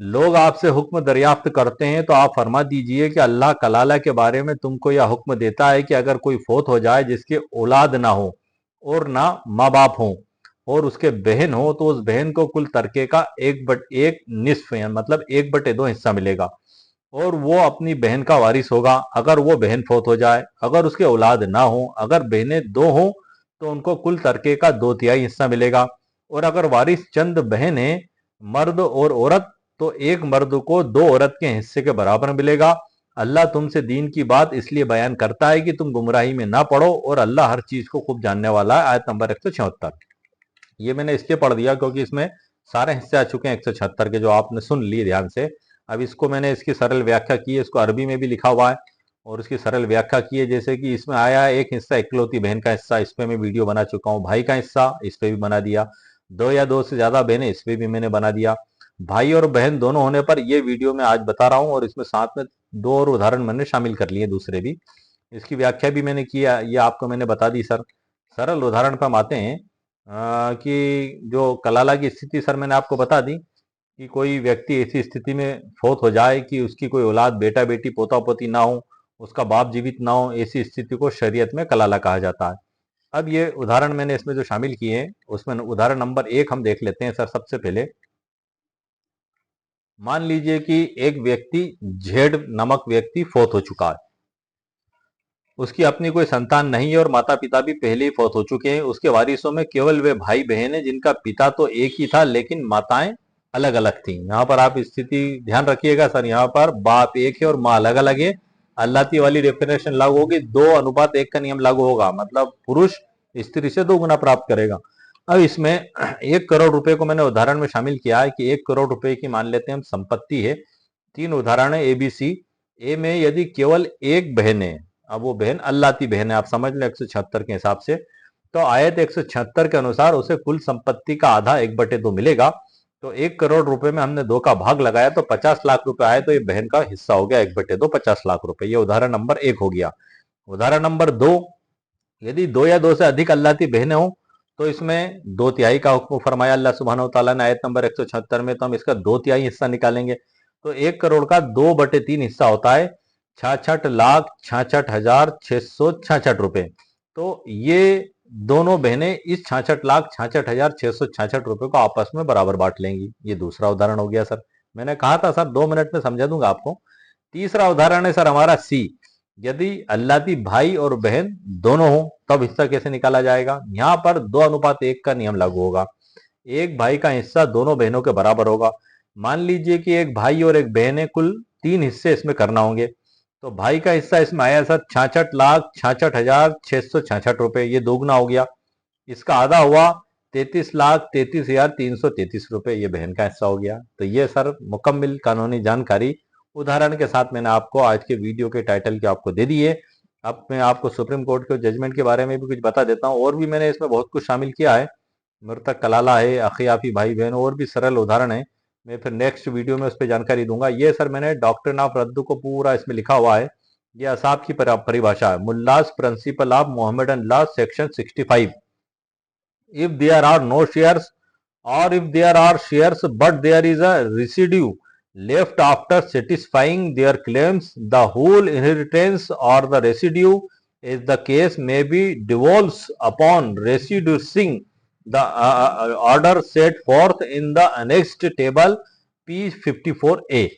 लोग आपसे हुक्म दरियाफ्त करते हैं तो आप फरमा दीजिए कि अल्लाह कलाला के बारे में तुमको यह हुक्म देता है कि अगर कोई फोत हो जाए जिसके औलाद ना हो और ना माँ बाप हो और उसके बहन हो तो उस बहन को कुल तरके का 1/1 निस्फ मतलब 1/2 हिस्सा मिलेगा और वो अपनी बहन का वारिस होगा अगर वो बहन फौत हो जाए। अगर उसके औलाद ना हो, अगर बहनें दो हो तो उनको कुल तरके का 2/3 हिस्सा मिलेगा। और अगर वारिस चंद बहनें मर्द और औरत तो एक मर्द को 2 औरत के हिस्से के बराबर मिलेगा। अल्लाह तुमसे दीन की बात इसलिए बयान करता है कि तुम गुमराही में ना पड़ो और अल्लाह हर चीज को खूब जानने वाला है। आयत नंबर 176। ये मैंने इसलिए पढ़ दिया क्योंकि इसमें सारे हिस्से आ चुके हैं 176 के, जो आपने सुन लिए ध्यान से। अब इसको मैंने इसकी सरल व्याख्या की है, इसको अरबी में भी लिखा हुआ है और उसकी सरल व्याख्या की है। जैसे कि इसमें आया है एक हिस्सा इकलौती बहन का हिस्सा, इस पे मैं वीडियो बना चुका हूँ। भाई का हिस्सा इस पे भी बना दिया। 2 या 2 से ज्यादा बहनें इस पे भी मैंने बना दिया। भाई और बहन दोनों होने पर ये वीडियो मैं आज बता रहा हूँ और इसमें साथ में 2 और उदाहरण मैंने शामिल कर लिए दूसरे भी। इसकी व्याख्या भी मैंने किया, ये आपको मैंने बता दी सर। सरल उदाहरण पर हम आते हैं कि जो कलाला की स्थिति सर मैंने आपको बता दी। कि कोई व्यक्ति ऐसी स्थिति में फौत हो जाए कि उसकी कोई औलाद, बेटा बेटी, पोता पोती ना हो, उसका बाप जीवित ना हो, ऐसी स्थिति को शरीयत में कलाला कहा जाता है। अब ये उदाहरण मैंने इसमें जो शामिल किए हैं उसमें उदाहरण नंबर 1 हम देख लेते हैं सर। सबसे पहले मान लीजिए कि एक व्यक्ति, झेड नामक व्यक्ति फौत हो चुका है। उसकी अपनी कोई संतान नहीं है और माता पिता भी पहले ही फौत हो चुके हैं। उसके वारिसों में केवल वे भाई बहन है जिनका पिता तो एक ही था लेकिन माताएं अलग अलग थी। यहाँ पर आप स्थिति ध्यान रखिएगा सर, यहाँ पर बाप एक है और माँ अलग अलग है। अल्लाती वाली डेफिनेशन लागू होगी, 2:1 का नियम लागू होगा, मतलब पुरुष स्त्री से 2 गुना प्राप्त करेगा। अब इसमें 1 करोड़ रुपए को मैंने उदाहरण में शामिल किया है कि 1 करोड़ रुपए की मान लेते हैं हम संपत्ति है। 3 उदाहरण है ABC। ए में यदि केवल एक बहन है, अब वो बहन अल्लाती बहन है, आप समझ लें 176 के हिसाब से, तो आयत 176 के अनुसार उसे कुल संपत्ति का आधा 1/2 मिलेगा। तो 1 करोड़ रुपए में हमने 2 का भाग लगाया तो 50 लाख रुपए आए, तो ये बहन का हिस्सा हो गया 1/2, 50 लाख रुपए। ये उदाहरण नंबर 1 हो गया। उदाहरण नंबर 2, यदि 2 या 2 से अधिक अल्लाती बहनें हो तो इसमें 2/3 का हुक्म फरमाया अल्लाह सुब्हानहू तआला ने आयत नंबर 176 में, तो हम इसका 2/3 हिस्सा निकालेंगे। तो 1 करोड़ का 2/3 हिस्सा होता है 66,66,666 रुपए। तो ये दोनों बहनें इस 66,66,666 रुपए को आपस में बराबर बांट लेंगी। ये दूसरा उदाहरण हो गया सर। मैंने कहा था सर 2 मिनट में समझा दूंगा आपको। तीसरा उदाहरण है सर हमारा C। यदि अल्लाती भाई और बहन दोनों हो तब हिस्सा कैसे निकाला जाएगा? यहाँ पर 2:1 का नियम लागू होगा। एक भाई का हिस्सा दोनों बहनों के बराबर होगा। मान लीजिए कि एक भाई और एक बहन है, कुल 3 हिस्से इसमें करना होंगे। तो भाई का हिस्सा इसमें आया सर 66,66,666 रुपए, ये दोगुना हो गया। इसका आधा हुआ 33,33,333 रुपए, ये बहन का हिस्सा हो गया। तो ये सर मुकम्मल कानूनी जानकारी उदाहरण के साथ मैंने आपको आज के वीडियो के टाइटल के आपको दे दी है। अब मैं आपको सुप्रीम कोर्ट के जजमेंट के बारे में भी कुछ बता देता हूँ। और भी मैंने इसमें बहुत कुछ शामिल किया है, मृतक कलाला है, अखियाफी भाई बहन, और भी सरल उदाहरण है। मैं फिर नेक्स्ट वीडियो में उस पर जानकारी दूंगा। ये सर मैंने डॉक्ट्रिन ऑफ रद्द को पूरा इसमें लिखा हुआ है। ये असाब की परिभाषा है, Mulla's principle of Mohammedan law section 65। if there are no shares or if there are shares but there is a residue left after satisfying their claims, the whole inheritance or the residue as the case may be devolves upon reducing the order set forth in the annexed table P54A।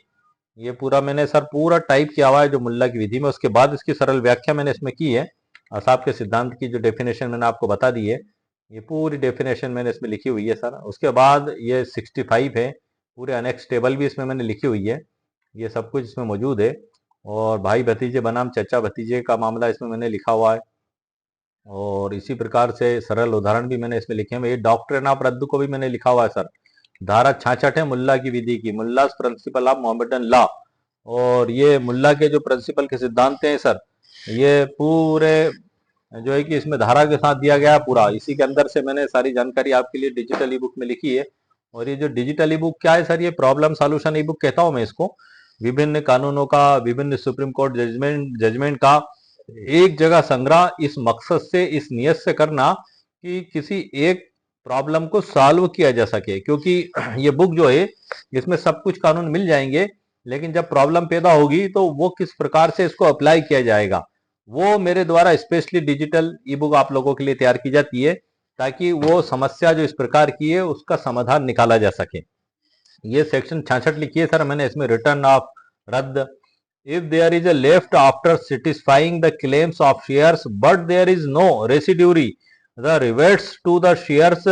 ये पूरा मैंने sir पूरा type किया हुआ है जो मुल्ला की विधि में। उसके बाद इसकी सरल व्याख्या मैंने इसमें की है। असाब के सिद्धांत की जो डेफिनेशन मैंने आपको बता दी है, ये पूरी डेफिनेशन मैंने इसमें लिखी हुई है सर। उसके बाद ये 65 है, पूरे अनेक्स टेबल भी इसमें मैंने लिखी हुई है। ये सब कुछ इसमें मौजूद है। और भाई भतीजे बनाम चचा भतीजे का मामला इसमें मैंने लिखा हुआ है। और इसी प्रकार से सरल उदाहरण भी मैंने इसमें लिखे हैं। ये डॉक्ट्रिन ऑफ रद्द को भी मैंने लिखा हुआ है सर। धारा 66 है मुल्ला की विधि की, मुल्लास प्रिंसिपल ऑफ मोहम्मदन लॉ। और ये मुल्ला के जो प्रिंसिपल के सिद्धांत हैं सर, ये पूरे जो है कि इसमें धारा के साथ दिया गया है पूरा। इसी के अंदर से मैंने सारी जानकारी आपके लिए डिजिटल ई बुक में लिखी है। और ये जो डिजिटल ई बुक क्या है सर, ये प्रॉब्लम सॉल्यूशन ई बुक कहता हूं मैं इसको। विभिन्न कानूनों का, विभिन्न सुप्रीम कोर्ट जजमेंट का एक जगह संग्रह, इस मकसद से, इस नियत से करना कि किसी एक प्रॉब्लम को सॉल्व किया जा सके। क्योंकि ये बुक जो है इसमें सब कुछ कानून मिल जाएंगे, लेकिन जब प्रॉब्लम पैदा होगी तो वो किस प्रकार से इसको अप्लाई किया जाएगा, वो मेरे द्वारा स्पेशली डिजिटल ई बुक आप लोगों के लिए तैयार की जाती है, ताकि वो समस्या जो इस प्रकार की है उसका समाधान निकाला जा सके। ये सेक्शन 66 लिखी है सर मैंने इसमें, रिटर्न ऑफ रद्द। if there is a left after satisfying the claims of shares but there is no residue, the reverts to the shares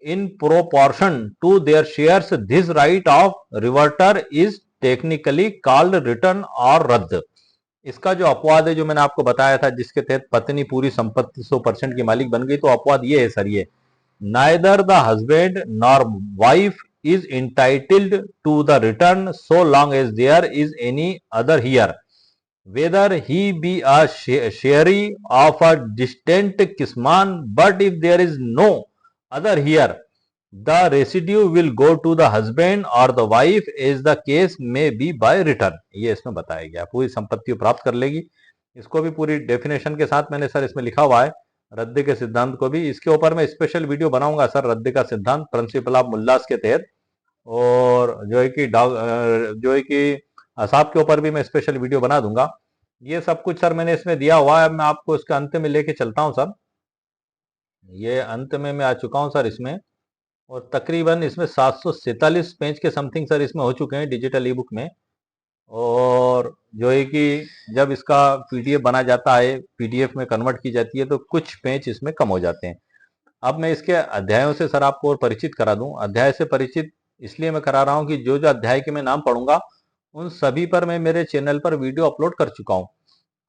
in proportion to their shares, this right of reverter is technically called return or रद्द। इसका जो अपवाद है जो मैंने आपको बताया था, जिसके तहत पत्नी पूरी संपत्ति 100% की मालिक बन गई, तो अपवाद ये है सर, ये neither the husband nor wife is entitled to the return so long as there is any other heir, whether he be a sharee of a distant kisman, but if there is no other heir, the residue will go to the husband or the wife as the case may be by return। ये इसमें बताया गया, पूरी संपत्ति प्राप्त कर लेगी। इसको भी पूरी डेफिनेशन के साथ मैंने सर इसमें लिखा हुआ है। रद्द के सिद्धांत को भी, इसके ऊपर मैं स्पेशल वीडियो बनाऊंगा सर, रद्द का सिद्धांत प्रिंसिपल ऑफ मुल्लास के तहत। और जो है कि असाब के ऊपर भी मैं स्पेशल वीडियो बना दूंगा। ये सब कुछ सर मैंने इसमें दिया हुआ है। मैं आपको इसके अंत में लेके चलता हूँ सर। ये अंत में मैं आ चुका हूँ सर इसमें। और तकरीबन इसमें 747 पेज के समथिंग सर इसमें हो चुके हैं डिजिटल ई बुक में। और जो है कि जब इसका पीडीएफ बना जाता है, पीडीएफ में कन्वर्ट की जाती है, तो कुछ पेज इसमें कम हो जाते हैं। अब मैं इसके अध्यायों से सर आपको और परिचित करा दूं। अध्याय से परिचित इसलिए मैं करा रहा हूं कि जो जो अध्याय के मैं नाम पढ़ूंगा उन सभी पर मैं मेरे चैनल पर वीडियो अपलोड कर चुका हूं।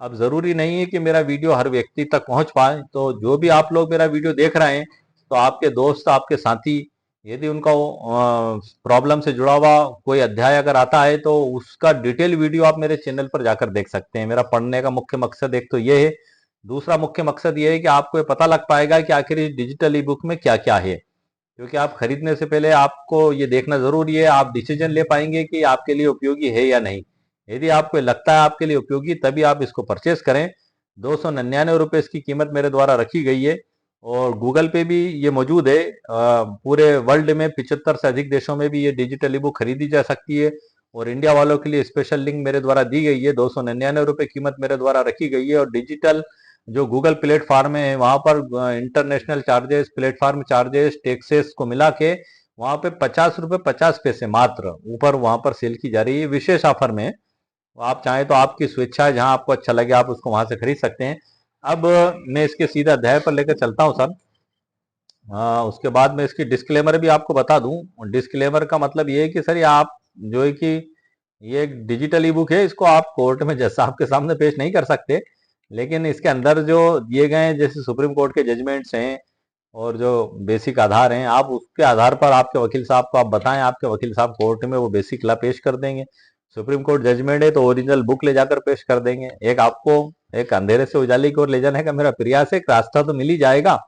अब जरूरी नहीं है कि मेरा वीडियो हर व्यक्ति तक पहुंच पाए, तो जो भी आप लोग मेरा वीडियो देख रहे हैं, तो आपके दोस्त, आपके साथी, यदि उनका प्रॉब्लम से जुड़ा हुआ कोई अध्याय अगर आता है, तो उसका डिटेल वीडियो आप मेरे चैनल पर जाकर देख सकते हैं। मेरा पढ़ने का मुख्य मकसद एक तो ये है। दूसरा मुख्य मकसद ये है कि आपको ये पता लग पाएगा कि आखिर इस डिजिटल ई बुक में क्या क्या है। क्योंकि आप खरीदने से पहले आपको ये देखना जरूरी है, आप डिसीजन ले पाएंगे कि आपके लिए उपयोगी है या नहीं। यदि आपको लगता है आपके लिए उपयोगी, तभी आप इसको परचेस करें। 299 रुपये इसकी कीमत मेरे द्वारा रखी गई है। और गूगल पे भी ये मौजूद है। पूरे वर्ल्ड में 75 से अधिक देशों में भी ये डिजिटल ई बुक खरीदी जा सकती है। और इंडिया वालों के लिए स्पेशल लिंक मेरे द्वारा दी गई है। 299 रुपये कीमत मेरे द्वारा रखी गई है। और डिजिटल जो गूगल प्लेटफॉर्म है, वहां पर international charges, platform charges, taxes को मिला के वहां पे 50 रुपये 50 पैसे मात्र ऊपर वहां पर सेल की जा रही है विशेष ऑफर में। आप चाहें तो आपकी स्वेच्छा है, जहां आपको अच्छा लगे आप उसको वहां से खरीद सकते हैं। अब मैं इसके सीधा अध्याय पर लेकर चलता हूं सर। उसके बाद मैं इसकी डिस्क्लेमर भी आपको बता दूं। डिस्क्लेमर का मतलब ये है कि सर ये आप जो है कि ये एक डिजिटल ई बुक है, इसको आप कोर्ट में जज साहब के सामने पेश नहीं कर सकते। लेकिन इसके अंदर जो दिए गए हैं, जैसे सुप्रीम कोर्ट के जजमेंट्स हैं और जो बेसिक आधार हैं, आप उसके आधार पर आपके वकील साहब को आप बताएं, आपके वकील साहब कोर्ट में वो बेसिक ला पेश कर देंगे। सुप्रीम कोर्ट जजमेंट है तो ओरिजिनल बुक ले जाकर पेश कर देंगे। एक आपको एक अंधेरे से उजाले की ओर ले जाने का मेरा प्रयास है। एक रास्ता तो मिल ही जाएगा।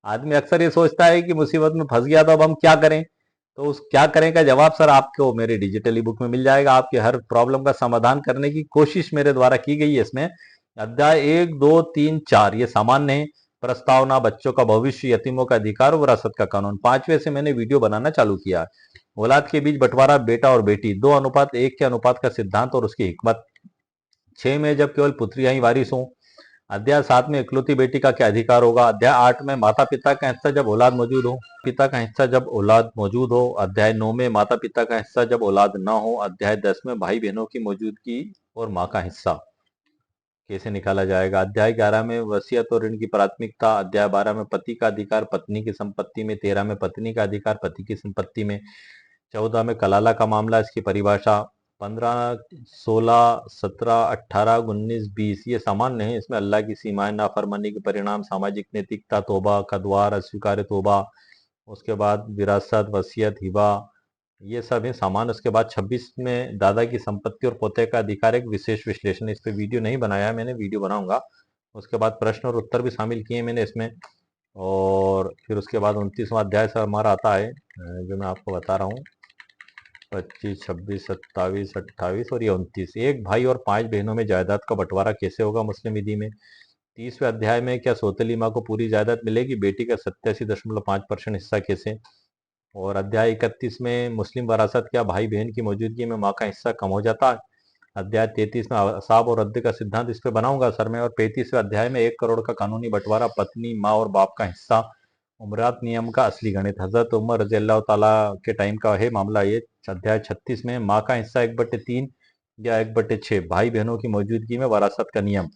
आदमी अक्सर ये सोचता है कि मुसीबत में फंस गया तो अब हम क्या करें। तो उस क्या करें का जवाब सर आपको मेरे डिजिटल ई बुक में मिल जाएगा। आपके हर प्रॉब्लम का समाधान करने की कोशिश मेरे द्वारा की गई है इसमें। अध्याय 1, 2, 3, 4 ये सामान्य है। प्रस्तावना, बच्चों का भविष्य, यतीमों का अधिकार, विरासत का कानून। 5वें से मैंने वीडियो बनाना चालू किया। औलाद के बीच बंटवारा, बेटा और बेटी, 2:1 के अनुपात का सिद्धांत और उसकी हिकमत। 6 में जब केवल पुत्रियां ही वारिस हों। अध्याय 7 में इकलौती बेटी का क्या अधिकार होगा। अध्याय 8 में माता पिता का हिस्सा जब औलाद मौजूद हो। पिता का हिस्सा जब औलाद मौजूद हो। अध्याय 9 में माता पिता का हिस्सा जब औलाद न हो। अध्याय 10 में भाई बहनों की मौजूदगी और माँ का हिस्सा कैसे निकाला जाएगा। अध्याय 11 में वसीयत और ऋण की प्राथमिकता। अध्याय 12 में पति का अधिकार पत्नी की संपत्ति में। 13 में पत्नी का अधिकार पति की संपत्ति में। 14 में कलाला का मामला, इसकी परिभाषा। 15, 16, 17, 18, 19, 20 ये सामान्य है। इसमें अल्लाह की सीमाएं, नाफरमानी के परिणाम, सामाजिक नैतिकता, तौबा का द्वार, अस्वीकार्य तौबा। उसके बाद विरासत, वसीयत, हिबा, ये सब है सामान। उसके बाद 26 में दादा की संपत्ति और पोते का अधिकार, एक विशेष विश्लेषण। इस पे वीडियो नहीं बनाया मैंने, वीडियो बनाऊंगा। उसके बाद प्रश्न और उत्तर भी शामिल किए मैंने इसमें। और फिर उसके बाद 29वां अध्याय सर हमारा आता है, जो मैं आपको बता रहा हूँ। 25, 26, 27, 28 और ये 29। एक भाई और 5 बहनों में जायदाद का बंटवारा कैसे होगा मुस्लिम विधि में। 30वें अध्याय में क्या सौतेली माँ को पूरी जायदाद मिलेगी, बेटी का 87.5% हिस्सा कैसे। और अध्याय 31 में मुस्लिम वरासत, क्या भाई बहन की मौजूदगी में माँ का हिस्सा कम हो जाता है। अध्याय 33 में असाब और रद्द का सिद्धांत, इस पे बनाऊंगा सर मैं। और 35वें अध्याय में 1 करोड़ का कानूनी बंटवारा, पत्नी, माँ और बाप का हिस्सा, उमरात नियम का असली गणित, हजरत उमर रजी अल्लाह ताला के टाइम का है मामला ये। अध्याय 36 में माँ का हिस्सा 1/3 या 1/6, भाई बहनों की मौजूदगी में वरासत का नियम।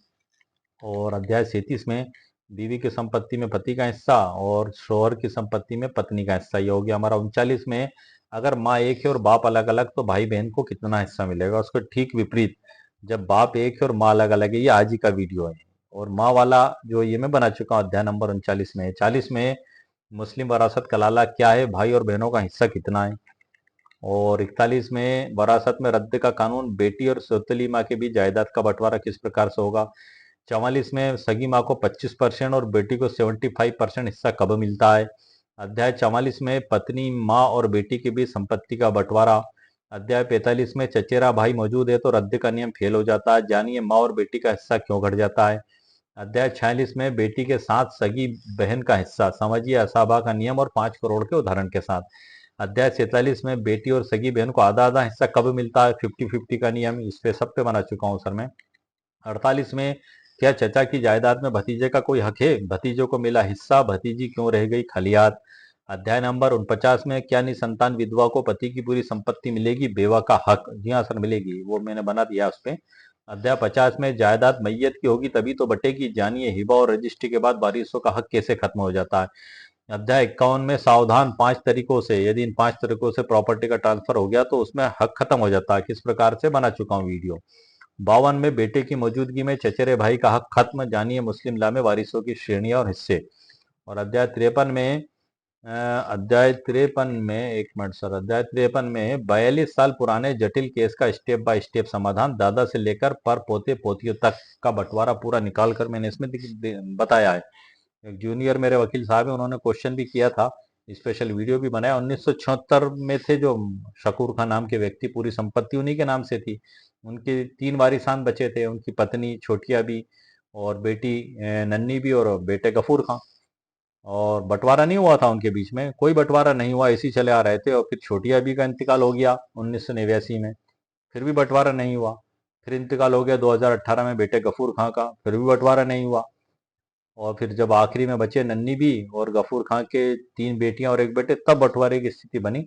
और अध्याय 37 में बीवी की संपत्ति में पति का हिस्सा और शोहर की संपत्ति में पत्नी का हिस्सा। ये हो गया हमारा। 39 में अगर माँ एक है और बाप अलग अलग, तो भाई बहन को कितना हिस्सा मिलेगा। उसको ठीक विपरीत, जब बाप एक है और माँ अलग अलग है। ये आज ही का वीडियो है। और माँ वाला जो ये मैं बना चुका हूँ अध्याय नंबर 39 में। 40 में मुस्लिम वरासत कलाला क्या है, भाई और बहनों का हिस्सा कितना है। और 41 में वरासत में रद्द का कानून, बेटी और सौतेली माँ के बीच जायदाद का बंटवारा किस प्रकार से होगा। 44 में सगी माँ को 25% और बेटी को 75% हिस्सा कब मिलता है। अध्याय 44 में पत्नी, माँ और बेटी के बीच संपत्ति का बंटवारा। अध्याय 45 में चचेरा भाई मौजूद है तो रद्द का नियम फेल हो जाता है, जानिए माँ और बेटी का हिस्सा क्यों घट जाता है। अध्याय 46 में बेटी के साथ सगी बहन का हिस्सा, समझिए असाबा का नियम और 5 करोड़ के उदाहरण के साथ। अध्याय 47 में बेटी और सगी बहन को आधा आधा हिस्सा कब मिलता है, 50-50 का नियम, इस पे सब पे बना चुका हूँ सर मैं। 48 में क्या चचा की जायदाद में भतीजे का कोई हक है, भतीजों को मिला हिस्सा, भतीजी क्यों रह गई खलियात। अध्याय नंबर 49 में क्या निसंतान विधवा को पति की पूरी संपत्ति मिलेगी, बेवा का हक, जी हाँ सर मिलेगी, वो मैंने बना दिया उस पे। अध्याय 50 में जायदाद मैयत की होगी तभी तो बटेगी, जानिए हिबा और रजिस्ट्री के बाद वारिसों का हक कैसे खत्म हो जाता है। अध्याय 51 में सावधान 5 तरीकों से, यदि इन 5 तरीकों से प्रॉपर्टी का ट्रांसफर हो गया तो उसमें हक खत्म हो जाता है, किस प्रकार से बना चुका हूँ वीडियो। 52 में बेटे की मौजूदगी में चचेरे भाई का हक खत्म, जानिए मुस्लिम ला में वारिसों की श्रेणियां और हिस्से। और एक मिनट सर, अध्याय 53 में 42 साल पुराने जटिल केस का स्टेप बाय स्टेप समाधान, दादा से लेकर पर पोते पोतियों तक का बंटवारा पूरा निकाल कर मैंने इसमें बताया है। एक जूनियर मेरे वकील साहब है, उन्होंने क्वेश्चन भी किया था, स्पेशल वीडियो भी बनाया। 1976 में थे जो शकूर खान नाम के व्यक्ति, पूरी संपत्ति उन्हीं के नाम से थी। उनके 3 वारिसान बचे थे, उनकी पत्नी छोटिया भी और बेटी नन्नी भी और बेटे गफूर खां। और बंटवारा नहीं हुआ था उनके बीच में, कोई बंटवारा नहीं हुआ, ऐसे ही चले आ रहे थे। और फिर छोटिया भी का इंतकाल हो गया 1989 में, फिर भी बंटवारा नहीं हुआ। फिर इंतकाल हो गया 2018 में बेटे गफूर खां का, फिर भी बंटवारा नहीं हुआ। और फिर जब आखिरी में बचे नन्नी भी और गफूर खां के 3 बेटियां और एक बेटे, तब बंटवारे की स्थिति बनी।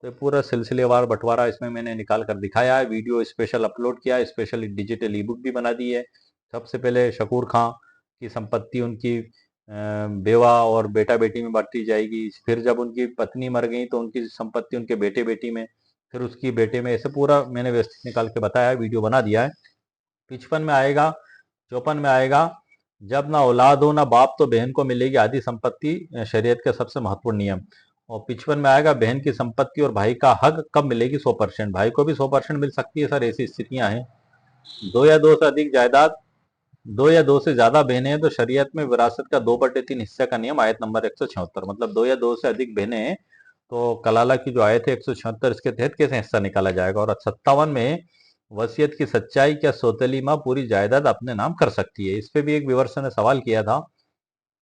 तो पूरा सिलसिलेवार बंटवारा इसमें मैंने निकाल कर दिखाया है, वीडियो स्पेशल अपलोड किया है, स्पेशल डिजिटल ई बुक भी बना दी है। सबसे पहले शकूर खां की संपत्ति उनकी बेवा और बेटा बेटी में बांटी जाएगी। फिर जब उनकी पत्नी मर गई तो उनकी संपत्ति उनके बेटे बेटी में, फिर उसकी बेटे में, ऐसे पूरा मैंने व्यवस्थित निकाल के बताया है, वीडियो बना दिया है। 55 में आएगा, 54 में आएगा, जब ना औलाद हो ना बाप तो बहन को मिलेगी आधी संपत्ति, शरीयत का सबसे महत्वपूर्ण नियम। और 55 में आएगा बहन की संपत्ति और भाई का हक कब मिलेगी, 100%, भाई को भी 100% मिल सकती है सर, ऐसी स्थितियां हैं। 2 या 2 से अधिक जायदाद, 2 या 2 से ज्यादा बहनें हैं तो शरीयत में विरासत का 2/3 हिस्से का नियम, आयत नंबर 176, मतलब 2 या 2 से अधिक बहनें हैं तो कलाला की जो आयत है 176, इसके तहत कैसे हिस्सा निकाला जाएगा। और 57 में वसीयत की सच्चाई, क्या सौतेली माँ पूरी जायदाद अपने नाम कर सकती है, इस पे भी एक व्यूअर्स ने सवाल किया था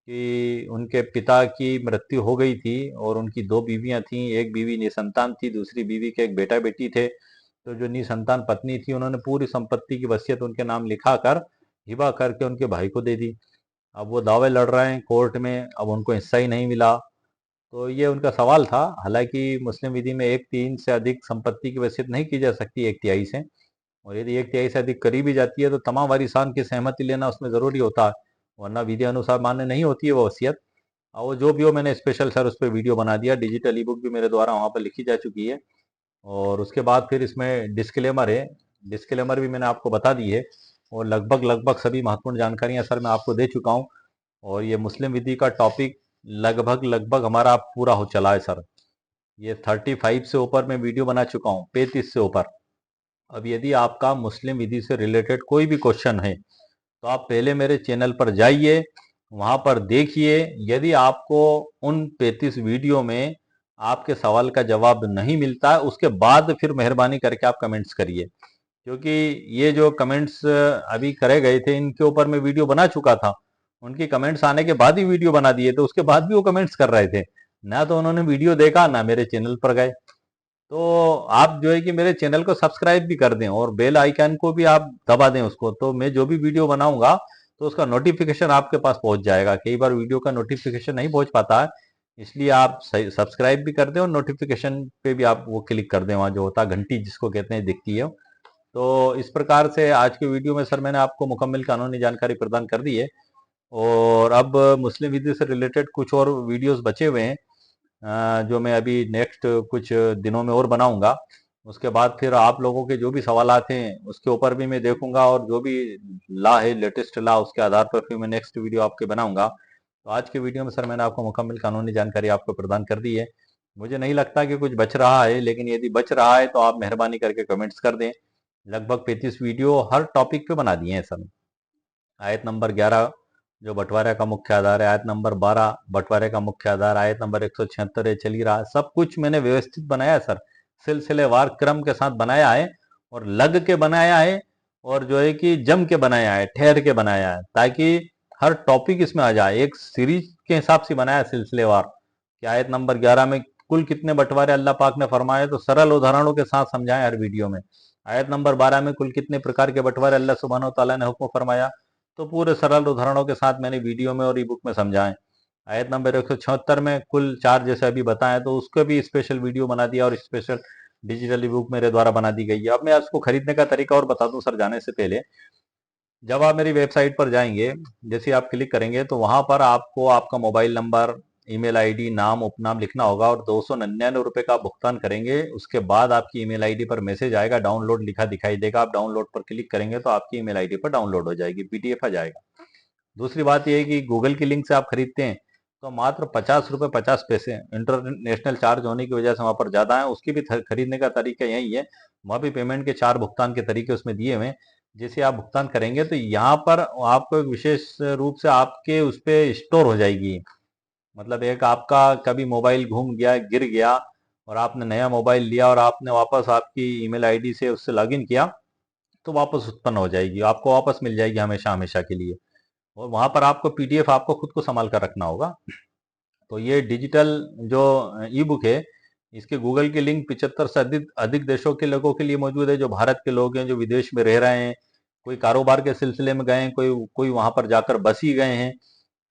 कि उनके पिता की मृत्यु हो गई थी और उनकी 2 बीवियां थीं, एक बीवी निसंतान थी, दूसरी बीवी के एक बेटा बेटी थे। तो जो निसंतान पत्नी थी उन्होंने पूरी संपत्ति की वसीयत उनके नाम लिखा कर हिबा करके उनके भाई को दे दी। अब वो दावे लड़ रहे हैं कोर्ट में, अब उनको हिस्सा ही नहीं मिला। तो ये उनका सवाल था। हालांकि मुस्लिम विधि में 1/3 से अधिक संपत्ति की वसीयत नहीं की जा सकती 1/3 से, और यदि 1/3 से अधिक करी भी जाती है तो तमाम वारिसान की सहमति लेना उसमें जरूरी होता है, वरना विधि अनुसार मान्य नहीं होती है वो वसीयत। और वो जो भी हो, मैंने स्पेशल सर उस पर वीडियो बना दिया, डिजिटल ई बुक भी मेरे द्वारा वहाँ पर लिखी जा चुकी है। और उसके बाद फिर इसमें डिस्क्लेमर है, डिस्क्लेमर भी मैंने आपको बता दी है। और लगभग लगभग सभी महत्वपूर्ण जानकारियां सर मैं आपको दे चुका हूँ। और ये मुस्लिम विधि का टॉपिक लगभग लगभग हमारा पूरा हो चला है सर। ये 35 से ऊपर मैं वीडियो बना चुका हूँ, 35 से ऊपर। अब यदि आपका मुस्लिम विधि से रिलेटेड कोई भी क्वेश्चन है तो आप पहले मेरे चैनल पर जाइए, वहां पर देखिए। यदि आपको उन 35 वीडियो में आपके सवाल का जवाब नहीं मिलता है, उसके बाद फिर मेहरबानी करके आप कमेंट्स करिए, क्योंकि ये जो कमेंट्स अभी करे गए थे इनके ऊपर मैं वीडियो बना चुका था। उनकी कमेंट्स आने के बाद ही वीडियो बना दिए, तो उसके बाद भी वो कमेंट्स कर रहे थे, ना तो उन्होंने वीडियो देखा ना मेरे चैनल पर गए। तो आप जो है कि मेरे चैनल को सब्सक्राइब भी कर दें और बेल आइकन को भी आप दबा दें उसको, तो मैं जो भी वीडियो बनाऊंगा तो उसका नोटिफिकेशन आपके पास पहुंच जाएगा। कई बार वीडियो का नोटिफिकेशन नहीं पहुंच पाता है, इसलिए आप सब्सक्राइब भी कर दें और नोटिफिकेशन पे भी आप वो क्लिक कर दें, वहाँ जो होता है घंटी जिसको कहते हैं दिखती है। तो इस प्रकार से आज के वीडियो में सर मैंने आपको मुकम्मल कानूनी जानकारी प्रदान कर दी है। और अब मुस्लिम विधि से रिलेटेड कुछ और वीडियोस बचे हुए हैं, जो मैं अभी नेक्स्ट कुछ दिनों में और बनाऊंगा। उसके बाद फिर आप लोगों के जो भी सवालात हैं उसके ऊपर भी मैं देखूंगा, और जो भी ला है लेटेस्ट ला उसके आधार पर फिर मैं नेक्स्ट वीडियो आपके बनाऊंगा। तो आज के वीडियो में सर मैंने आपको मुकम्मल कानूनी जानकारी आपको प्रदान कर दी है। मुझे नहीं लगता कि कुछ बच रहा है, लेकिन यदि बच रहा है तो आप मेहरबानी करके कमेंट्स कर दें। लगभग 35 वीडियो हर टॉपिक पे बना दिए हैं सर। आयत नंबर 11 जो बंटवारे का मुख्य आधार है, आयत नंबर 12 बंटवारे का मुख्य आधार, आयत नंबर 176 है चल ही रहा है, सब कुछ मैंने व्यवस्थित बनाया है सर, सिलसिलेवार क्रम के साथ बनाया है, और लग के बनाया है, और जो है कि जम के बनाया है, ठहर के बनाया है, ताकि हर टॉपिक इसमें आ जाए। एक सीरीज के हिसाब से बनाया है सिलसिलेवार कि आयत नंबर 11 में कुल कितने बंटवारे अल्लाह पाक ने फरमाए, तो सरल उदाहरणों के साथ समझाएं हर वीडियो में। आयत नंबर 12 में कुल कितने प्रकार के बंटवारे अल्लाह सुब्हानहू तआला ने हुक्म फरमाया, तो पूरे सरल उदाहरणों के साथ मैंने वीडियो में और ई बुक में समझाएं। आयत नंबर 176 में कुल 4 जैसे अभी बताएं, तो उसको भी स्पेशल वीडियो बना दिया और स्पेशल डिजिटल ई बुक मेरे द्वारा बना दी गई है। अब मैं उसको खरीदने का तरीका और बता दूं सर जाने से पहले। जब आप मेरी वेबसाइट पर जाएंगे, जैसे आप क्लिक करेंगे तो वहां पर आपको आपका मोबाइल नंबर, ईमेल आईडी, नाम, उपनाम लिखना होगा और 299 रुपए का आप भुगतान करेंगे। उसके बाद आपकी ईमेल आईडी पर मैसेज आएगा, डाउनलोड लिखा दिखाई देगा। आप डाउनलोड पर क्लिक करेंगे तो आपकी ईमेल आईडी पर डाउनलोड हो जाएगी, पीडीएफ आ जाएगा। दूसरी बात यह है कि गूगल की लिंक से आप खरीदते हैं तो मात्र 50 रुपए 50 पैसे, इंटरनेशनल चार्ज होने की वजह से वहां पर ज्यादा है। उसकी भी खरीदने का तरीका यही है। वहां भी पेमेंट के 4 भुगतान के तरीके उसमें दिए हुए हैं। जैसे आप भुगतान करेंगे तो यहाँ पर आपको एक विशेष रूप से आपके उस पर स्टोर हो जाएगी। मतलब एक आपका कभी मोबाइल घूम गया, गिर गया और आपने नया मोबाइल लिया और आपने वापस आपकी ईमेल आईडी से उससे लॉगिन किया, तो वापस उत्पन्न हो जाएगी, आपको वापस मिल जाएगी हमेशा हमेशा के लिए। और वहां पर आपको पीडीएफ आपको खुद को संभाल कर रखना होगा। तो ये डिजिटल जो ई बुक है, इसके गूगल की लिंक 75 से अधिक देशों के लोगों के लिए मौजूद है। जो भारत के लोग हैं, जो विदेश में रह रहे हैं, कोई कारोबार के सिलसिले में गए हैं, कोई कोई वहां पर जाकर बस ही गए हैं,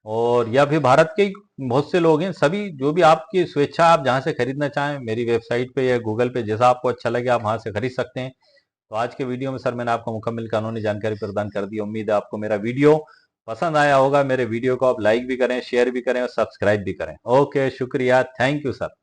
और या फिर भारत के ही बहुत से लोग हैं। सभी जो भी आपकी स्वेच्छा, आप जहां से खरीदना चाहें, मेरी वेबसाइट पे या गूगल पे जैसा आपको अच्छा लगे आप वहां से खरीद सकते हैं। तो आज के वीडियो में सर मैंने आपको मुकम्मल कानूनी जानकारी प्रदान कर दी। उम्मीद है आपको मेरा वीडियो पसंद आया होगा। मेरे वीडियो को आप लाइक भी करें, शेयर भी करें और सब्सक्राइब भी करें। ओके, शुक्रिया, थैंक यू सर।